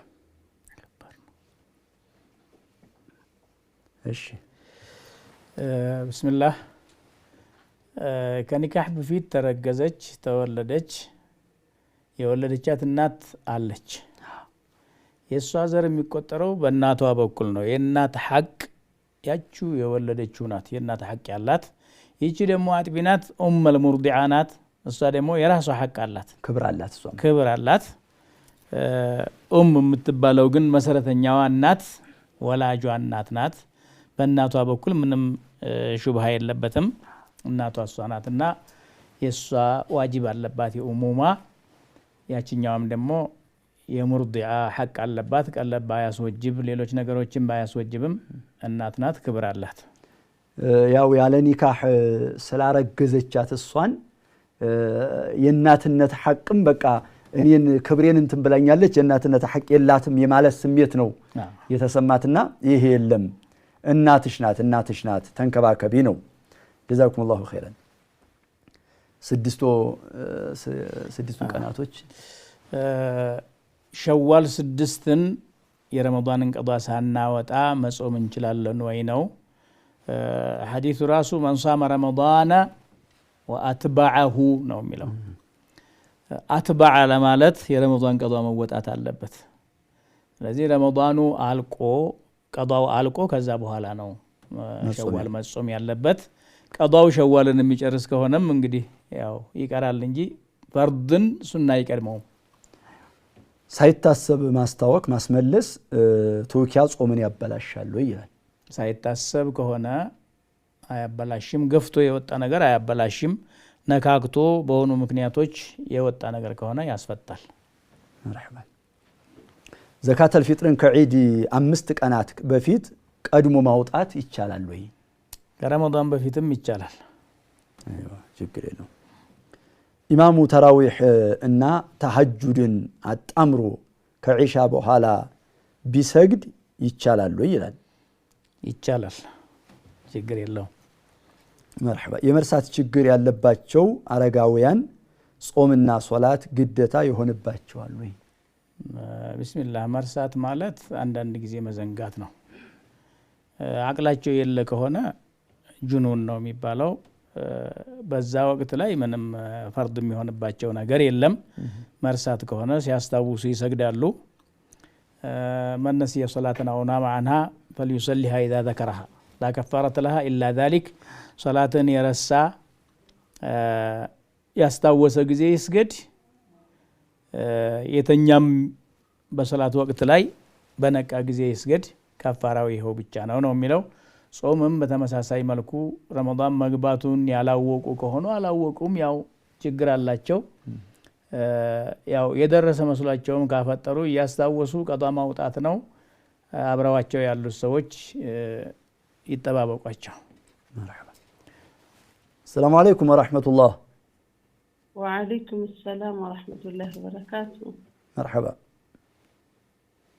እሺ። ብስምላህ። ከኒካህ በፊት ተረገዘች፣ ተወለደች። የወለደቻት እናት አለች። የእሷ ዘር የሚቆጠረው በእናቷ በኩል ነው። የእናት ሐቅ ያችሁ የወለደችው ናት የእናት ሐቅ ያላት። ይቺ ደግሞ አጥቢ ናት፣ ኡመል ሙርዲዓ ናት። እሷ ደግሞ የራሷ ሐቅ አላት፣ ክብር አላት። የምትባለው ግን መሰረተኛዋ እናት ወላጇ እናት ናት። በእናቷ በኩል ምንም ሹብሃ የለበትም። እናቷ እሷ ናትና የእሷ ዋጅብ አለባት የኡሙማ። ያችኛዋም ደግሞ የሙርዲዓ ሐቅ አለባት። ቀለብ ባያስወጅብ ሌሎች ነገሮችን ባያስወጅብም እናት ናት፣ ክብር አላት። ያው ያለ ኒካህ ስላረገዘቻት እሷን የእናትነት ሐቅም በቃ እኔን ክብሬን እንትን ብላኛለች የእናትነት ሐቅ የላትም የማለት ስሜት ነው የተሰማትና ይሄ የለም። እናትሽ ናት ተንከባከቢ ነው። ጀዛኩሙላሁ ኸይረን። 6 ቀናቶች ሸዋል 6ን የረመዳንን ቀዷ ሳናወጣ መጾም እንችላለን ወይ ነው ሐዲሱ ራሱ። መን ሷመ ረመዳነ ወአትበዐሁ ነው የሚለው። አትበዐ ለማለት የረመዳን ቀዷ መወጣት አለበት። ስለዚህ ረመዳኑ አልቆ ቀዷው አልቆ ከዛ በኋላ ነው ሸዋል መጾም ያለበት። ቀዷው ሸዋልን የሚጨርስ ከሆነም እንግዲህ ያው ይቀራል እንጂ ፈርድን ሱና ይቀድመው። ሳይታሰብ ማስታወክ ማስመለስ ተውኪያ ጾምን ያበላሻል ይላል። ሳይታሰብ ከሆነ አያበላሽም። ገፍቶ የወጣ ነገር አያበላሽም። ነካክቶ በሆኑ ምክንያቶች የወጣ ነገር ከሆነ ያስፈታል። መርሐባ። ዘካተል ፊጥርን ከዒድ 5 ቀናት በፊት ቀድሞ ማውጣት ይቻላል ወይ? ከረመዳን በፊትም ይቻላል። አይዋ ችግር የለውም። ኢማሙ ተራዊህ እና ተሐጁድን አጣምሮ ከዒሻ በኋላ ቢሰግድ ይቻላል ወይ ይላል። ይቻላል፣ ችግር የለውም። መርሐባ። የመርሳት ችግር ያለባቸው አረጋውያን ጾምና ሶላት ግዴታ ይሆንባቸዋል ወይ? ቢስሚላህ። መርሳት ማለት አንዳንድ ጊዜ መዘንጋት ነው። አቅላቸው የለ ከሆነ ጁኑን ነው የሚባለው። በዛ ወቅት ላይ ምንም ፈርድ የሚሆንባቸው ነገር የለም። መርሳት ከሆነ ሲያስታውሱ ይሰግዳሉ። መን ነሲየ ሶላተን አው ናመ ዐንሃ ፈልዩሰሊሃ ኢዛ ዘከረሃ ላ ከፋረተ ለሃ ኢላ ዛሊክ። ሶላትን የረሳ ያስታወሰ ጊዜ ይስገድ። የተኛም በሶላት ወቅት ላይ በነቃ ጊዜ ይስገድ። ከፋራው ይኸው ብቻ ነው የሚለው። ጾምም በተመሳሳይ መልኩ ረመዳን መግባቱን ያላወቁ ከሆኑ አላወቁም፣ ያው ችግር አላቸው። ያው የደረሰ መስሏቸውም ካፈጠሩ እያስታወሱ ቀዷ ማውጣት ነው። አብረዋቸው ያሉት ሰዎች ይጠባበቋቸው። መርሐባ። ሰላም አለይኩም ወራህመቱላህ። ወአለይኩም ሰላም ወራህመቱላሂ ወበረካቱ። መርሐባ።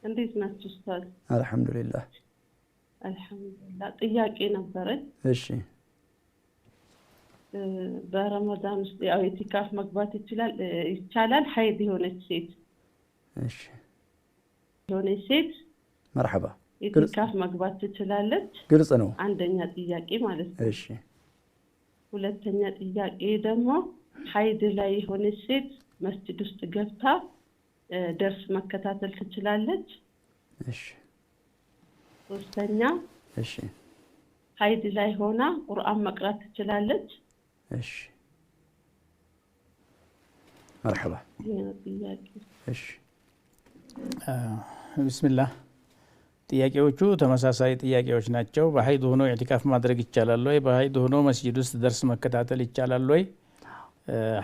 እንዴት ናችሁ ኡስታዝ? አልሐምዱሊላህ። አልሐምዱሊላህ። ጥያቄ ነበረኝ። እሺ። በረመዳን ውስጥ ያው ኢቲካፍ መግባት ይቻላል ሀይድ የሆነች ሴት? እሺ። የሆነች ሴት መርሐባ ኢቲካፍ መግባት ትችላለች? ግልጽ ነው። አንደኛ ጥያቄ ማለት ነው። እሺ። ሁለተኛ ጥያቄ ደግሞ ሀይድ ላይ የሆነች ሴት መስጂድ ውስጥ ገብታ ደርስ መከታተል ትችላለች? እሺ። ሶስተኛ እሺ ሀይድ ላይ ሆና ቁርአን መቅራት ትችላለች? እሺ መርሐባ እሺ ቢስሚላህ ጥያቄዎቹ ተመሳሳይ ጥያቄዎች ናቸው። በሀይድ ሆኖ ኢዕቲካፍ ማድረግ ይቻላል ወይ? በሀይድ ሆኖ መስጂድ ውስጥ ደርስ መከታተል ይቻላል ወይ?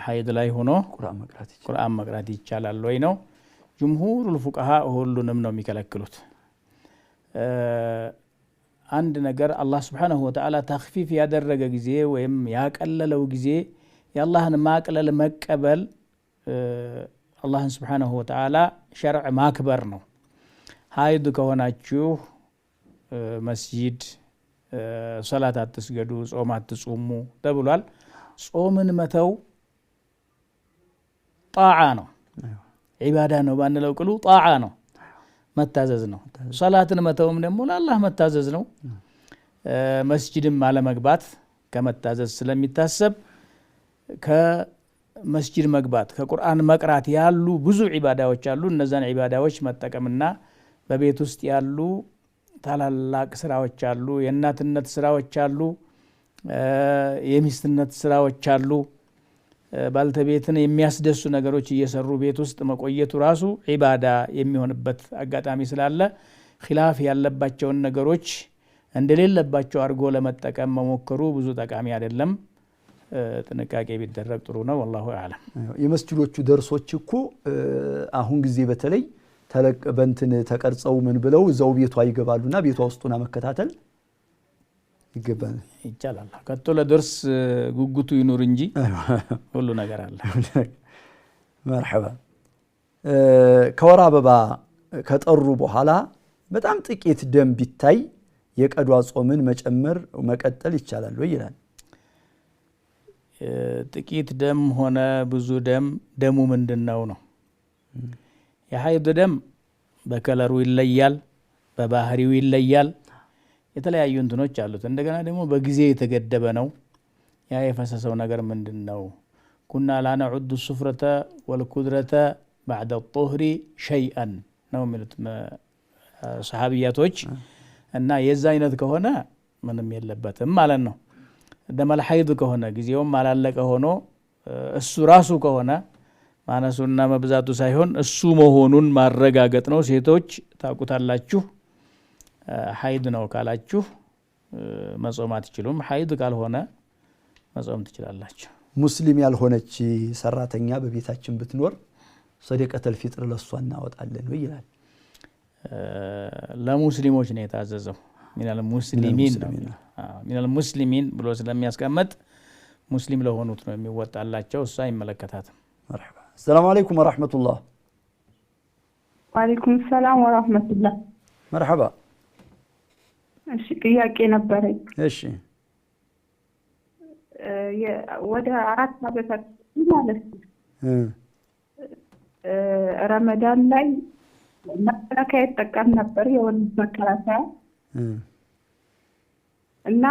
ሀይድ ላይ ሆኖ ቁርአን መቅራት ይቻላል ወይ ነው። ጅምሁሩል ፉቀሃ ሁሉንም ነው የሚከለክሉት። አንድ ነገር አላህ ስብሓነሁ ወተዓላ ተኽፊፍ ያደረገ ጊዜ ወይም ያቀለለው ጊዜ የአላህን ማቅለል መቀበል አላህን ስብሓነሁ ወተዓላ ሸርዕ ማክበር ነው። ሀይድ ከሆናችሁ መስጂድ ሶላት አትስገዱ፣ ጾም አትጹሙ ተብሏል። ጾምን መተው ጣዓ ነው፣ ዒባዳ ነው ባንለው ቅሉ ጣዓ ነው፣ መታዘዝ ነው። ሶላትን መተውም ደግሞ ለአላህ መታዘዝ ነው። መስጂድም አለመግባት ከመታዘዝ ስለሚታሰብ ከመስጂድ መግባት ከቁርአን መቅራት ያሉ ብዙ ዒባዳዎች አሉ። እነዛን ዒባዳዎች መጠቀምና በቤት ውስጥ ያሉ ታላላቅ ስራዎች አሉ፣ የእናትነት ስራዎች አሉ፣ የሚስትነት ስራዎች አሉ። ባልተቤትን የሚያስደሱ ነገሮች እየሰሩ ቤት ውስጥ መቆየቱ ራሱ ዒባዳ የሚሆንበት አጋጣሚ ስላለ ኺላፍ ያለባቸውን ነገሮች እንደሌለባቸው አድርጎ ለመጠቀም መሞከሩ ብዙ ጠቃሚ አይደለም። ጥንቃቄ ቢደረግ ጥሩ ነው። ወላሁ አዕለም። የመስጂዶቹ ደርሶች እኮ አሁን ጊዜ በተለይ በእንትን ተቀርጸው ምን ብለው እዛው ቤቷ ይገባሉና ቤቷ ውስጡና መከታተል ይገባል ይቻላል። ከቶ ለደርስ ጉጉቱ ይኑር እንጂ ሁሉ ነገር አለ። መርሐባ። ከወር አበባ ከጠሩ በኋላ በጣም ጥቂት ደም ቢታይ የቀዷ ጾምን መጨመር መቀጠል ይቻላል ወይ ይላል። ጥቂት ደም ሆነ ብዙ ደም ደሙ ምንድነው ነው? የሀይድ ደም በከለሩ ይለያል፣ በባህሪው ይለያል። የተለያዩ እንትኖች አሉት። እንደገና ደግሞ በጊዜ የተገደበ ነው። ያ የፈሰሰው ነገር ምንድነው? ኩና ላ ነዑዱ ሱፍረተ ወልኩድረተ ባዕደ ጦህሪ ሸይአን ነው የሚሉት ሰሃቢያቶች። እና የዛ አይነት ከሆነ ምንም የለበትም ማለት ነው። ደመል ሀይድ ከሆነ ጊዜውም አላለቀ ሆኖ እሱ ራሱ ከሆነ ማነሱና መብዛቱ ሳይሆን እሱ መሆኑን ማረጋገጥ ነው። ሴቶች ታውቁታላችሁ። ሀይድ ነው ካላችሁ መጾም አትችሉም። ሀይድ ካልሆነ መጾም ትችላላችሁ። ሙስሊም ያልሆነች ሰራተኛ በቤታችን ብትኖር ሰደቀተል ፊጥር ለሷ እናወጣለን ወይ ይላል። ለሙስሊሞች ነው የታዘዘው። ሚነል ሙስሊሚን ነው ሚነል ሙስሊሚን ብሎ ስለሚያስቀምጥ ሙስሊም ለሆኑት ነው የሚወጣላቸው። እሷ አይመለከታትም። መርሐባ። ሰላም አለይኩም ወራህመቱላህ። ወአለይኩም ሰላም ወራህመቱላህ። መርሐባ። እሺ ጥያቄ ነበረኝ። እሺ ወደ 4 ዓመታት ማለት ነው ረመዳን ላይ መከላከያ ይጠቀም ነበር፣ የወሊድ መከላከያ እና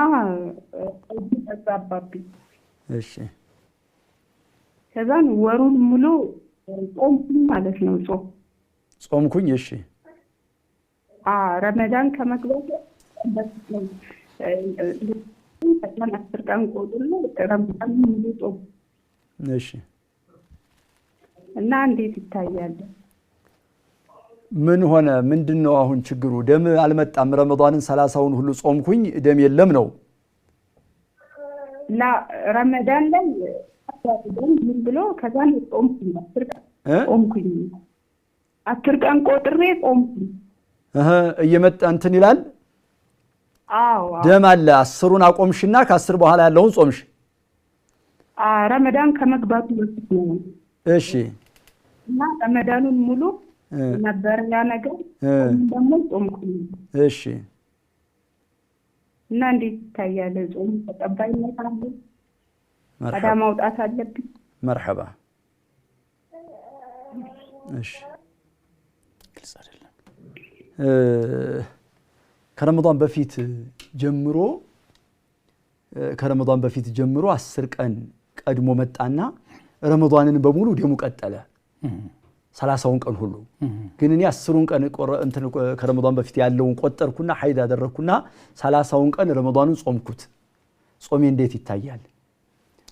ተዛባብኝ። እሺ ከዛን ወሩን ሙሉ ጾምኩኝ ማለት ነው። ጾምኩኝ። እሺ ረመዳን ከመግባቱ በፊት ነው። ከዛን 10 ቀን ቆጥሮ ረመዳን ሙሉ ጾም። እሺ እና እንዴት ይታያል? ምን ሆነ? ምንድነው አሁን ችግሩ? ደም አልመጣም። ረመዳንን 30ውን ሁሉ ጾምኩኝ ደም የለም ነው። እና ረመዳን ላይ ደም ምን ብሎ ከዛን ጾምኩኝ 10 ቀን ጾምኩኝ 10 ቀን ቆጥሬ ጾምኩኝ። እየመጣ እንትን ይላል። አዎ ደም አለ። 10ን አቆምሽና ከ10 በኋላ ያለውን ጾምሽ። ረመዳን ከመግባቱ በፊት ነው። እሺ እና ረመዳኑን ሙሉ ነበር ያ ነገር ደግሞ ጾምኩኝ። እሺ እና እንዴት ይታያል? ጾም ተቀባይነት አለው? ቀዳ ማውጣት አለብኝ? መርሐባ። እሺ ግልጽ አይደለም። ከረመዳን በፊት ጀምሮ 10 ቀን ቀድሞ መጣና ረመዳንን በሙሉ ደሙ ቀጠለ። 30ውን ቀን ሁሉ ግን እኔ 10ውን ቀን እንትን ከረመዳን በፊት ያለውን ቆጠርኩና ሐይድ አደረኩና 30ውን ቀን ረመዳንን ጾምኩት ጾሜ እንዴት ይታያል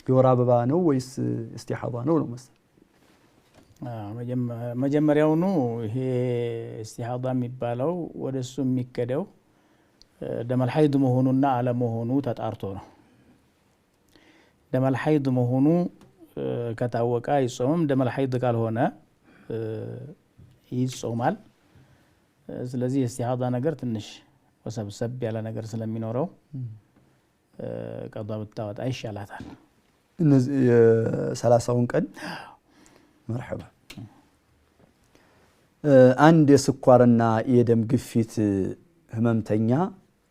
የወር አበባ ነው ወይስ እስቲሃባ ነው መሰል መጀመሪያውኑ ይሄ እስቲሃባ የሚባለው ወደሱ የሚከደው ደመል ሐይድ መሆኑና አለመሆኑ ተጣርቶ ነው ደመል ሐይድ መሆኑ ከታወቀ አይጾምም ደመል ሐይድ ካልሆነ ይጾማል ስለዚህ እስቲሃዳ ነገር ትንሽ ወሰብሰብ ያለ ነገር ስለሚኖረው ቀዷ ብታወጣ ይሻላታል እነዚህ 30ውን ቀን مرحبا አንድ የስኳርና የደም ግፊት ህመምተኛ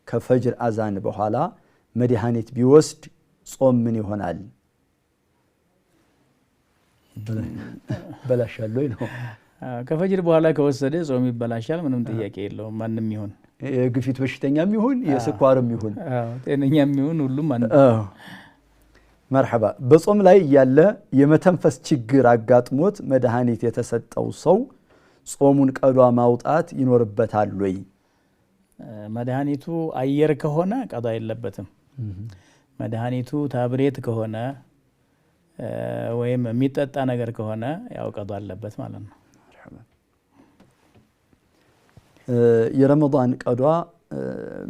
ከፈጅር አዛን በኋላ መድኃኒት ቢወስድ ጾም ምን ይሆናል በላሻል ወይ ነው ከፈጅር በኋላ ከወሰደ ጾም ይበላሻል ምንም ጥያቄ የለውም ማንንም ይሁን የግፊት በሽተኛም ይሁን የስኳርም ይሁን ጤነኛም ይሁን ሁሉም አንድ مرحبا በጾም ላይ ያለ የመተንፈስ ችግር አጋጥሞት መድኃኒት የተሰጠው ሰው ጾሙን ቀዷ ማውጣት ይኖርበታል ወይ መድኃኒቱ አየር ከሆነ ቀዷ የለበትም መድኃኒቱ ታብሬት ከሆነ ወይም የሚጠጣ ነገር ከሆነ ያው ቀዷ አለበት ማለት ነው የረመዳን ቀዷ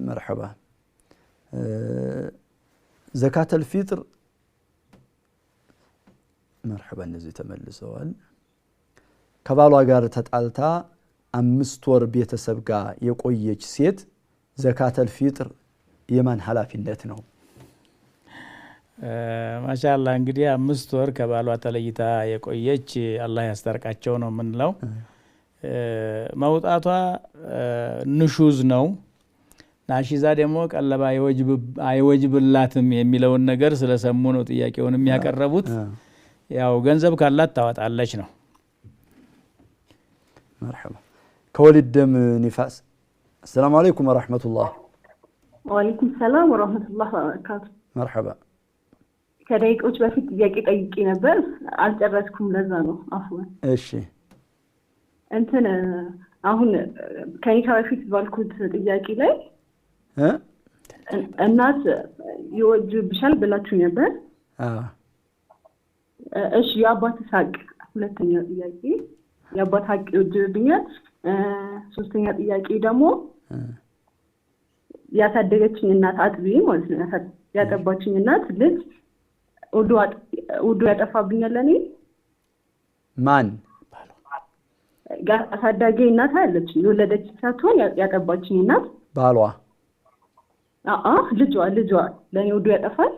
مرحبا زكاة الفطر مرحبا እነዚህ ተመልሰዋል ከባሏ ጋር ተጣልታ 5 ወር ቤተሰብ ጋር የቆየች ሴት زكاة الفطر የማን ኃላፊነት ነው ማሻአላህ እንግዲህ 5 ወር ከባሏ ተለይታ የቆየች አላህ ያስተርቃቸው ነው ምንለው መውጣቷ ንሹዝ ነው ናሺዛ ደግሞ ቀለባ አይወጅብላትም የሚለውን ነገር ስለሰሙ ነው ጥያቄውን የሚያቀርቡት ያው ገንዘብ ካላት ታወጣለች ነው مرحبا ከወሊድ ደም ንፋስ السلام عليكم ورحمة الله وعليكم السلام ورحمة الله وبركاته مرحبا ከደቂቆች በፊት ጥያቄ ጠይቄ ነበር አልጨረስኩም ለዛ ነው አፍወን እሺ እንትን አሁን ከኒካ በፊት ባልኩት ጥያቄ ላይ እናት ይወጅብሻል ብላችሁ ነበር እሺ የአባት ሐቅ ሁለተኛ ጥያቄ የአባት ሐቅ ይወጅብኛል ሶስተኛ ጥያቄ ደግሞ ያሳደገችኝ እናት አጥቢ ማለት ነው ያጠባችኝ እናት ልጅ ውዱ ያጠፋብኛል ለኔ ማን አሳዳጊ እናት አለች የወለደች ሳትሆን ያጠባችኝ እናት ባሏ ልጇ ለኔ ውዱ ያጠፋል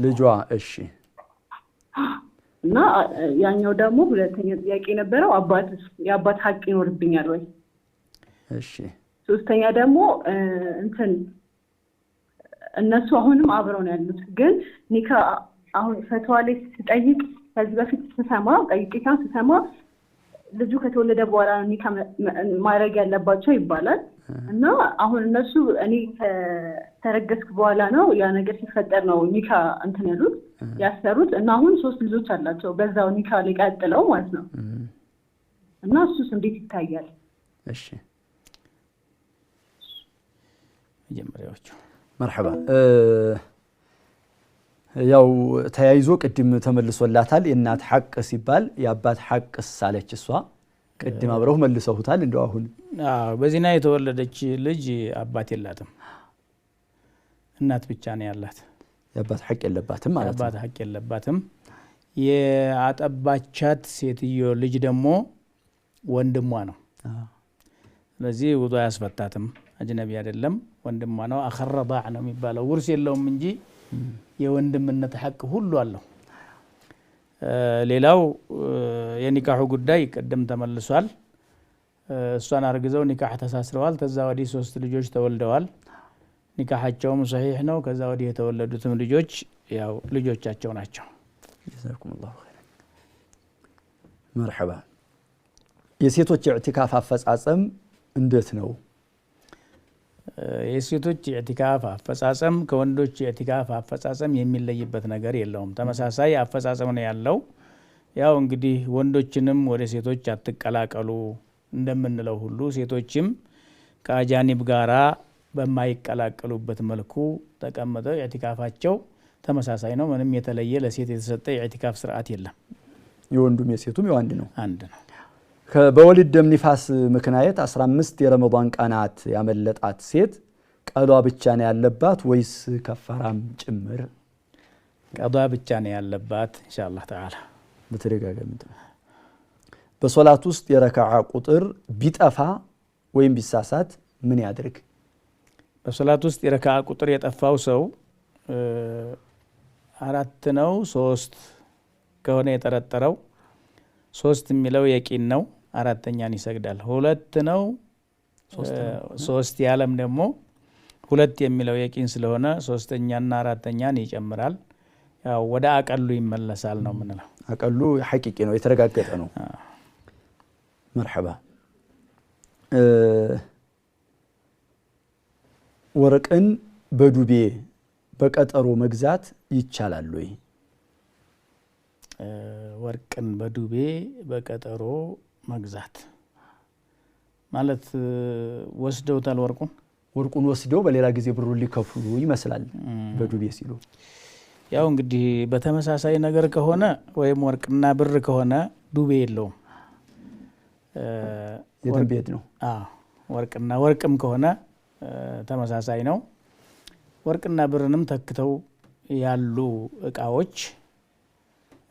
ልጇ እሺ እና ያኛው ደግሞ ሁለተኛ ጥያቄ ነበረው የአባት ሐቅ ይኖርብኛል ወይ እሺ ሶስተኛ ደግሞ እንትን እነሱ አሁንም አብረው ነው ያሉት ግን ኒካ አሁን ፈትዋ ላይ ስጠይቅ ከዚህ በፊት ስሰማ ልጁ ከተወለደ በኋላ ኒካ ማድረግ ያለባቸው ይባላል እና አሁን እነሱ እኔ ተረገዝኩ በኋላ ነው ያ ነገር ሲፈጠር ነው ኒካ እንትን ያሉት ያሰሩት እና አሁን 3 ልጆች አላቸው በዛው ኒካ ላይ ቀጥለው ማለት ነው እና እሱስ እንዴት ይታያል እሺ መጀመሪያዎቹ مرحبا ያው ተያይዞ ቅድም ተመልሶላታል የእናት ሐቅ ሲባል የአባት ሐቅ ሳለች እሷ ቅድም አብረው መልሰውታል እንደው አሁን በዚና የተወለደች ልጅ አባት የላትም እናት ብቻ ነው ያላት የአባት ሐቅ የለባትም ማለት ነው የአባት ሐቅ የለባትም የአጠባቻት ሴትዮ ልጅ ደግሞ ወንድሟ ነው ስለዚህ ውዱ ያስፈታትም አጅነቢ አይደለም ወንድሟ ነው አخرضاع ነው የሚባለው ውርስ የለውም እንጂ የወንድምነት ሐቅ ሁሉ አለው ሌላው የኒካሁ ጉዳይ ቀደም ተመልሷል እሷን አርግዘው ኒካህ ተሳስረዋል ከዛ ወዲህ 3 ልጆች ተወልደዋል ኒካሃቸውም صحيح ነው ከዛ ወዲህ የተወለዱትም ልጆች ያው ልጆቻቸው ናቸው جزاكم الله خيرا مرحبا የሴቶች ኢዕቲካፍ አፈጻጸም እንዴት ነው የሴቶች ኢዕቲካፍ አፈጻጸም ከወንዶች ኢዕቲካፍ አፈጻጸም የሚለይበት ነገር የለውም ተመሳሳይ አፈጻጸም ነው ያለው ያው እንግዲህ ወንዶችንም ወደ ሴቶች አትቀላቀሉ እንደምንለው ሁሉ ሴቶችም ከአጃኒብ ጋራ በማይቀላቀሉበት መልኩ ተቀምጠው ኢዕቲካፋቸው ተመሳሳይ ነው። ምንም የተለየ ለሴት የተሰጠ የኢዕቲካፍ ስርዓት የለም። የወንዱም የሴቱም አንድ ነው። አንድ ነው። በወሊድ ደም ንፋስ ምክንያት 15 የረመዳን ቀናት ያመለጣት ሴት ቀዷ ብቻ ነው ያለባት ወይስ ከፈራም ጭምር? ቀዷ ብቻ ነው ያለባት ኢንሻአላህ ተዓላ። በተደጋጋሚ በሶላት ውስጥ የረካዓ ቁጥር ቢጠፋ ወይም ቢሳሳት ምን ያድርግ? በሶላት ውስጥ የረካዓ ቁጥር የጠፋው ሰው 4 ነው 3 ከሆነ የጠረጠረው 3 የሚለው የቂን ነው፣ አራተኛን ይሰግዳል። 2 ነው 3 ያለም ደግሞ 2 የሚለው የቂን ስለሆነ ሶስተኛና አራተኛን ይጨምራል። ያው ወደ አቀሉ ይመለሳል ነው ምንለው። አቀሉ ሐቂቂ ነው፣ የተረጋገጠ ነው። መርሐባ። ወርቅን በዱቤ በቀጠሮ መግዛት ይቻላል ወይ? ወርቅን በዱቤ በቀጠሮ መግዛት ማለት ወስደውታል። ወርቁን ወስደው በሌላ ጊዜ ብሩን ሊከፍሉ ይመስላል በዱቤ ሲሉ። ያው እንግዲህ በተመሳሳይ ነገር ከሆነ ወይም ወርቅና ብር ከሆነ ዱቤ የለውም፣ የደንቤት ነው። ወርቅና ወርቅም ከሆነ ተመሳሳይ ነው። ወርቅና ብርንም ተክተው ያሉ እቃዎች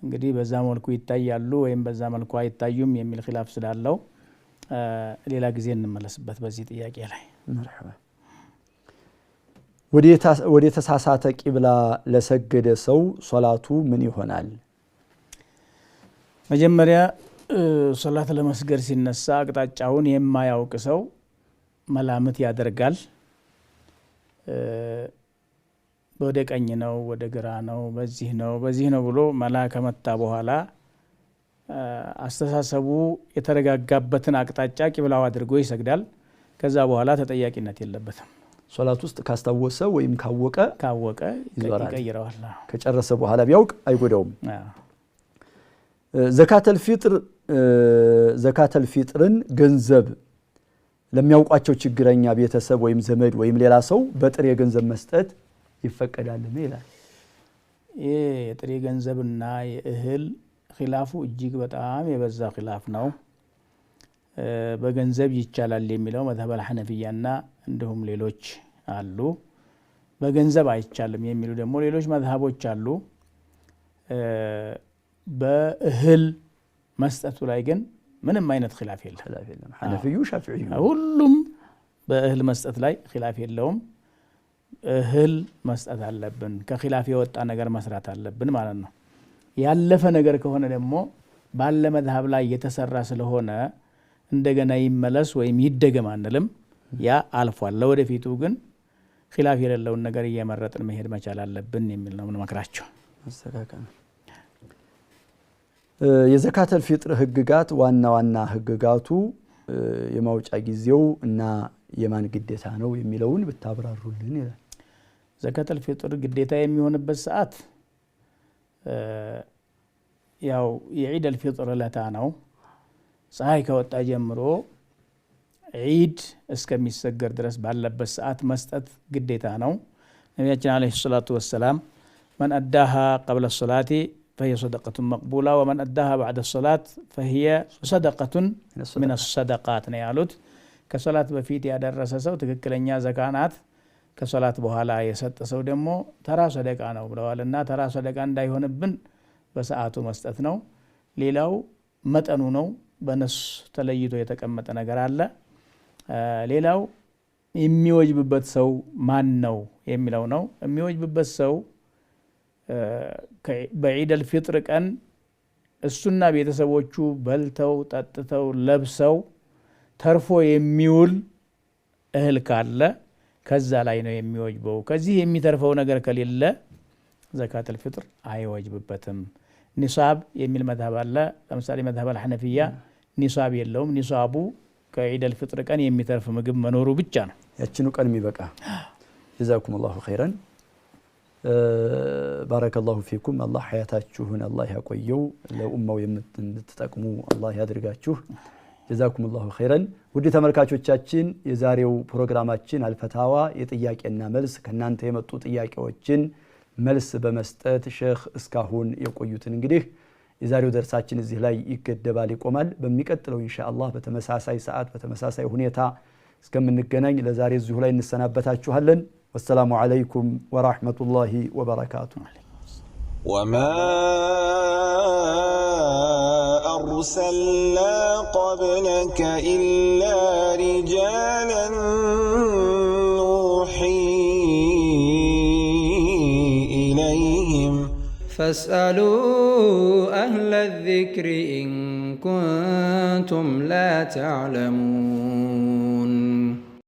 እንግዲህ በዛ መልኩ ይታያሉ ወይም በዛ መልኩ አይታዩም የሚል ኺላፍ ስላለው ሌላ ጊዜ እንመለስበት በዚህ ጥያቄ ላይ። መርሐባ። ወደ ተሳሳተ ቂብላ ለሰገደ ሰው ሶላቱ ምን ይሆናል? መጀመሪያ ሶላት ለመስገድ ሲነሳ አቅጣጫውን የማያውቅ ሰው መላምት ያደርጋል። ወደ ቀኝ ነው፣ ወደ ግራ ነው፣ በዚህ ነው ብሎ መላ ከመታ በኋላ አስተሳሰቡ የተረጋጋበትን አቅጣጫ ቂብላው አድርጎ ይሰግዳል። ከዛ በኋላ ተጠያቂነት የለበትም። ሶላት ውስጥ ካስታወሰ ወይም ካወቀ ይቀይረዋል። ከጨረሰ በኋላ ቢያውቅ አይጎዳውም። ዘካተል ፊጥርን ገንዘብ ለሚያውቋቸው ችግረኛ ቤተሰብ ወይም ዘመድ ወይም ሌላ ሰው በጥሬ ገንዘብ መስጠት ይፈቀዳልን ይላል። ይህ የጥሬ ገንዘብና የእህል ኺላፉ እጅግ በጣም የበዛ ኺላፍ ነው። በገንዘብ ይቻላል የሚለው መዝሀብ አልሐነፊያና እንዲሁም ሌሎች አሉ። በገንዘብ አይቻልም የሚሉ ደግሞ ሌሎች መዝሀቦች አሉ። በእህል መስጠቱ ላይ ግን ምንም አይነት ኺላፍ የለም። ሐነፊዩ ሻፊዒዩ ሁሉም በእህል መስጠት ላይ ኺላፍ የለውም። እህል መስጠት አለብን፣ ከኺላፍ የወጣ ነገር መስራት አለብን ማለት ነው። ያለፈ ነገር ከሆነ ደግሞ ባለ መዝሀብ ላይ የተሰራ ስለሆነ እንደገና ይመለስ ወይም ይደገም አንልም። ያ አልፏል። ለወደፊቱ ግን ኺላፍ የሌለውን ነገር እየመረጥን መሄድ መቻል አለብን የሚል ነው የምንመክራቸው። የዘካተል ፊጥር ህግጋት ዋና ዋና ህግጋቱ የማውጫ ጊዜው እና የማን ግዴታ ነው የሚለውን ብታብራሩልን ይላል። ዘካተል ፊጥር ግዴታ የሚሆንበት ሰዓት ያው የዒድ አልፊጥር ለታ ነው። ፀሐይ ከወጣ ጀምሮ ዒድ እስከሚሰገር ድረስ ባለበት ሰዓት መስጠት ግዴታ ነው። ነቢያችን ዓለይሂ ሰላቱ ወሰላም መን አዳሃ ቀብለ ሶላቲ ፈሂየ ሰደቀቱን መቅቡላ ወመን አዳሃ ባዕደ ሶላት ፈሂየ ሰደቀቱን ሚነ ሰደቃት ነው ያሉት። ከሶላት በፊት ያደረሰ ሰው ትክክለኛ ዘካ ናት። ከሶላት በኋላ የሰጠ ሰው ደግሞ ተራ ሰደቃ ነው ብለዋል። እና ተራ ሰደቃ እንዳይሆንብን በሰዓቱ መስጠት ነው። ሌላው መጠኑ ነው። በነሱ ተለይቶ የተቀመጠ ነገር አለ። ሌላው የሚወጅብበት ሰው ማን ነው የሚለው ነው። የሚወጅብበት ሰው በዒድ አልፊጥር ቀን እሱና ቤተሰቦቹ በልተው ጠጥተው ለብሰው ተርፎ የሚውል እህል ካለ ከዛ ላይ ነው የሚወጅበው። ከዚህ የሚተርፈው ነገር ከሌለ ዘካተል ፊጥር አይወጅብበትም። ኒሳብ የሚል መዝሀብ አለ። ለምሳሌ መዝሀብ አልሐነፊያ ኒሳብ የለውም። ኒሳቡ ከዒድ አልፊጥር ቀን የሚተርፍ ምግብ መኖሩ ብቻ ነው። ያችኑ ቀን የሚበቃ። ጀዛኩም ላሁ ኸይረን። ባረከላሁ ፊኩም አላህ ሐያታችሁን አላህ ያቆየው ለኡማው የምትጠቅሙ አላህ ያድርጋችሁ ጀዛኩሙላሁ ኸይረን ውድ ተመልካቾቻችን የዛሬው ፕሮግራማችን አልፈታዋ የጥያቄና መልስ ከናንተ የመጡ ጥያቄዎችን መልስ በመስጠት ሼክ እስካሁን የቆዩትን እንግዲህ የዛሬው ደርሳችን እዚህ ላይ ይገደባል ይቆማል በሚቀጥለው ኢንሻአላህ በተመሳሳይ ሰዓት በተመሳሳይ ሁኔታ እስከምንገናኝ ለዛሬ እዚሁ ላይ እንሰናበታችኋለን والسلام عليكم ورحمة الله وبركاته وما أرسلنا قبلك إلا رجالا نوحي إليهم فاسألوا أهل الذكر إن كنتم لا تعلمون